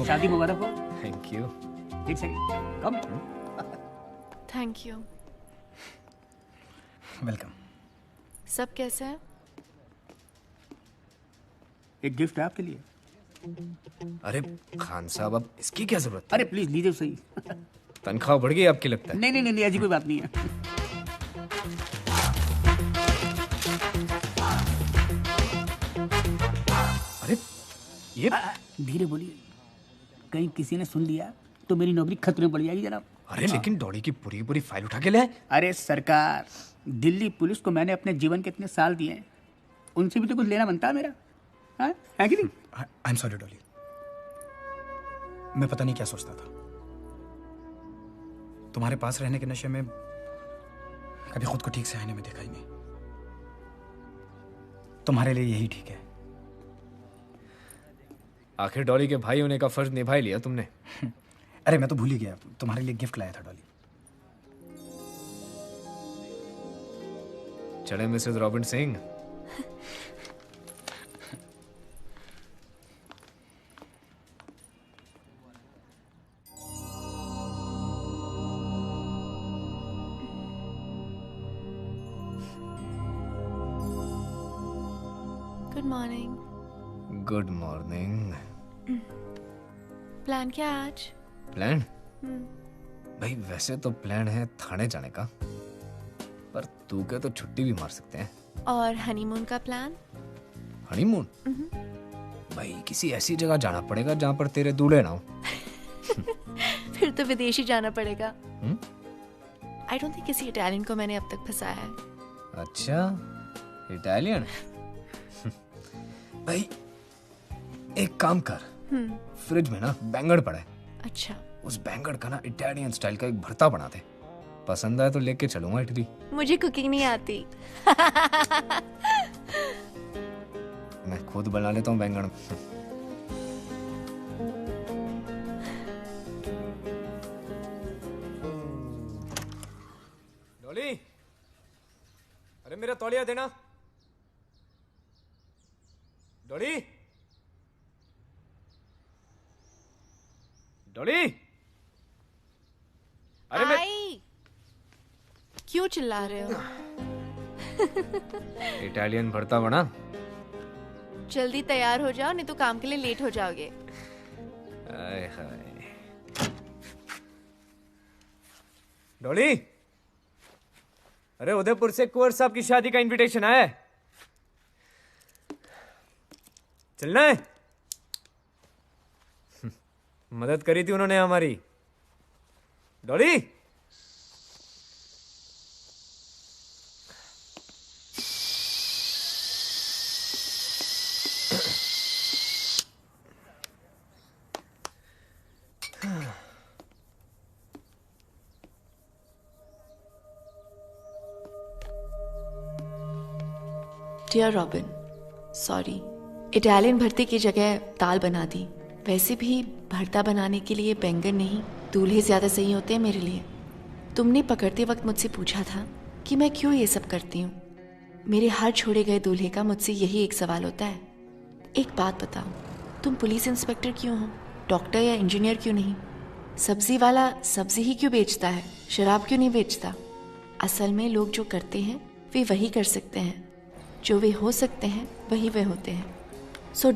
शादी मुबारक हो। Thank you. ठीक से कम। Thank you. वेलकम। सब कैसे है? एक गिफ्ट है आपके लिए। अरे खान साहब, अब इसकी क्या जरूरत? अरे प्लीज लीजिए सही। तनख्वाह बढ़ गई आपकी लगता है? नहीं नहीं नहीं, ऐसी कोई बात नहीं है। अरे ये धीरे बोलिए, कहीं किसी ने सुन लिया तो मेरी नौकरी खतरे में पड़ जाएगी जनाब। अरे लेकिन डॉली की पूरी पूरी फाइल उठा के ले आए। अरे सरकार, दिल्ली पुलिस को मैंने अपने जीवन के इतने साल दिए हैं, उनसे भी तो कुछ लेना बनता है मेरा, हाँ? है कि नहीं? आई एम सॉरी डॉली, मैं पता नहीं क्या सोचता था। तुम्हारे पास रहने के नशे में कभी खुद को ठीक से आईने में देखा ही नहीं। तुम्हारे लिए यही ठीक है। आखिर डॉली के भाई होने का फर्ज निभा ही लिया तुमने। अरे मैं तो भूल ही गया, तुम्हारे लिए गिफ्ट लाया था डॉली। चले Mrs robin Singh. Good morning. Good morning. Plan क्या है आज? प्लान? भाई वैसे तो प्लान है थाने जाने का, पर तू क्या तो छुट्टी भी मार सकते हैं। और हनीमून का प्लान? हनीमून? भाई किसी ऐसी जगह जाना पड़ेगा जहाँ पर तेरे दूल्हे ना हो। फिर तो विदेशी जाना पड़ेगा। आई डोंट थिंक किसी इटालियन को मैंने अब तक फंसाया है। अच्छा, इटालियन? भाई एक काम कर, फ्रिज में ना बैंगन पड़ा है। अच्छा। उस बैंगन का ना इटालियन स्टाइल का एक भरता बना दे, पसंद आए तो लेके चलूंगा इटली। मुझे कुकिंग नहीं आती। मैं खुद बना लेता हूँ बैंगन। डॉली, अरे मेरा तौलिया देना। डॉली, डॉली, अरे मैं क्यों चिल्ला रहे हो? इटालियन भरता बना। जल्दी तैयार हो जाओ, नहीं तो काम के लिए लेट हो जाओगे। आय हाय। डॉली, अरे उदयपुर से कुंवर साहब की शादी का इनविटेशन आया है, चलना है? मदद करी थी उन्होंने हमारी। Dolly, dear Robin, sorry, Italian भरते की जगह दाल बना दी। वैसे भी भरता बनाने के लिए बैंगन नहीं, दूल्हे ज़्यादा सही होते हैं मेरे लिए। तुमने पकड़ते वक्त मुझसे पूछा था कि मैं क्यों ये सब करती हूँ। मेरे हर छोड़े गए दूल्हे का मुझसे यही एक सवाल होता है, एक बात बताओ, तुम पुलिस इंस्पेक्टर क्यों हो, डॉक्टर या इंजीनियर क्यों नहीं? सब्जी वाला सब्जी ही क्यों बेचता है, शराब क्यों नहीं बेचता? असल में लोग जो करते हैं वे वही कर सकते हैं, जो वे हो सकते हैं वही वे होते हैं। सो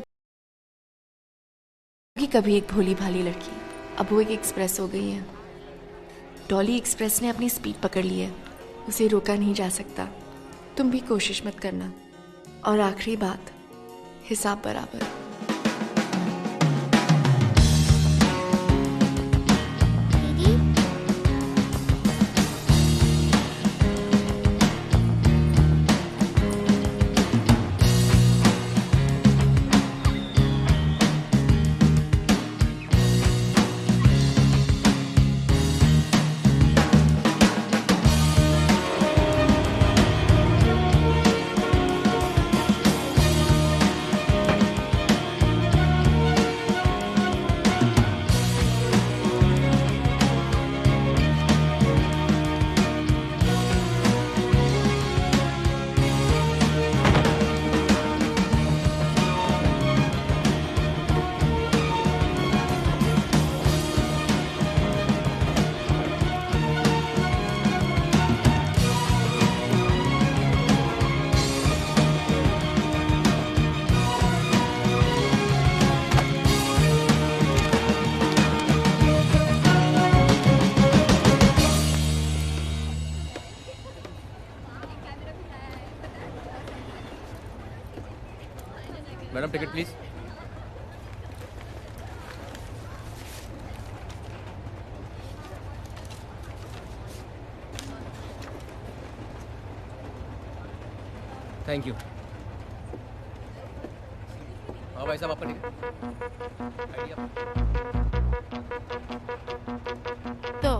कभी एक भोली भाली लड़की, अब वो एक एक्सप्रेस हो गई है। डॉली एक्सप्रेस ने अपनी स्पीड पकड़ ली है, उसे रोका नहीं जा सकता। तुम भी कोशिश मत करना। और आखिरी बात, हिसाब बराबर। Ticket please. Thank you. हाँ भाई साहब आपका टिकट। तो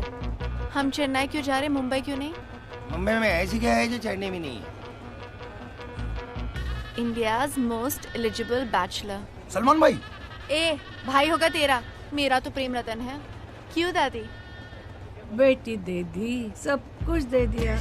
हम चेन्नई क्यों जा रहे, मुंबई क्यों नहीं? मुंबई में ऐसी क्या है जो चेन्नई में नहीं है? India's most eligible bachelor. Salman भाई। ए भाई होगा तेरा, मेरा तो प्रेम रतन है। क्यों दादी? बेटी दे दी, सब कुछ दे दिया।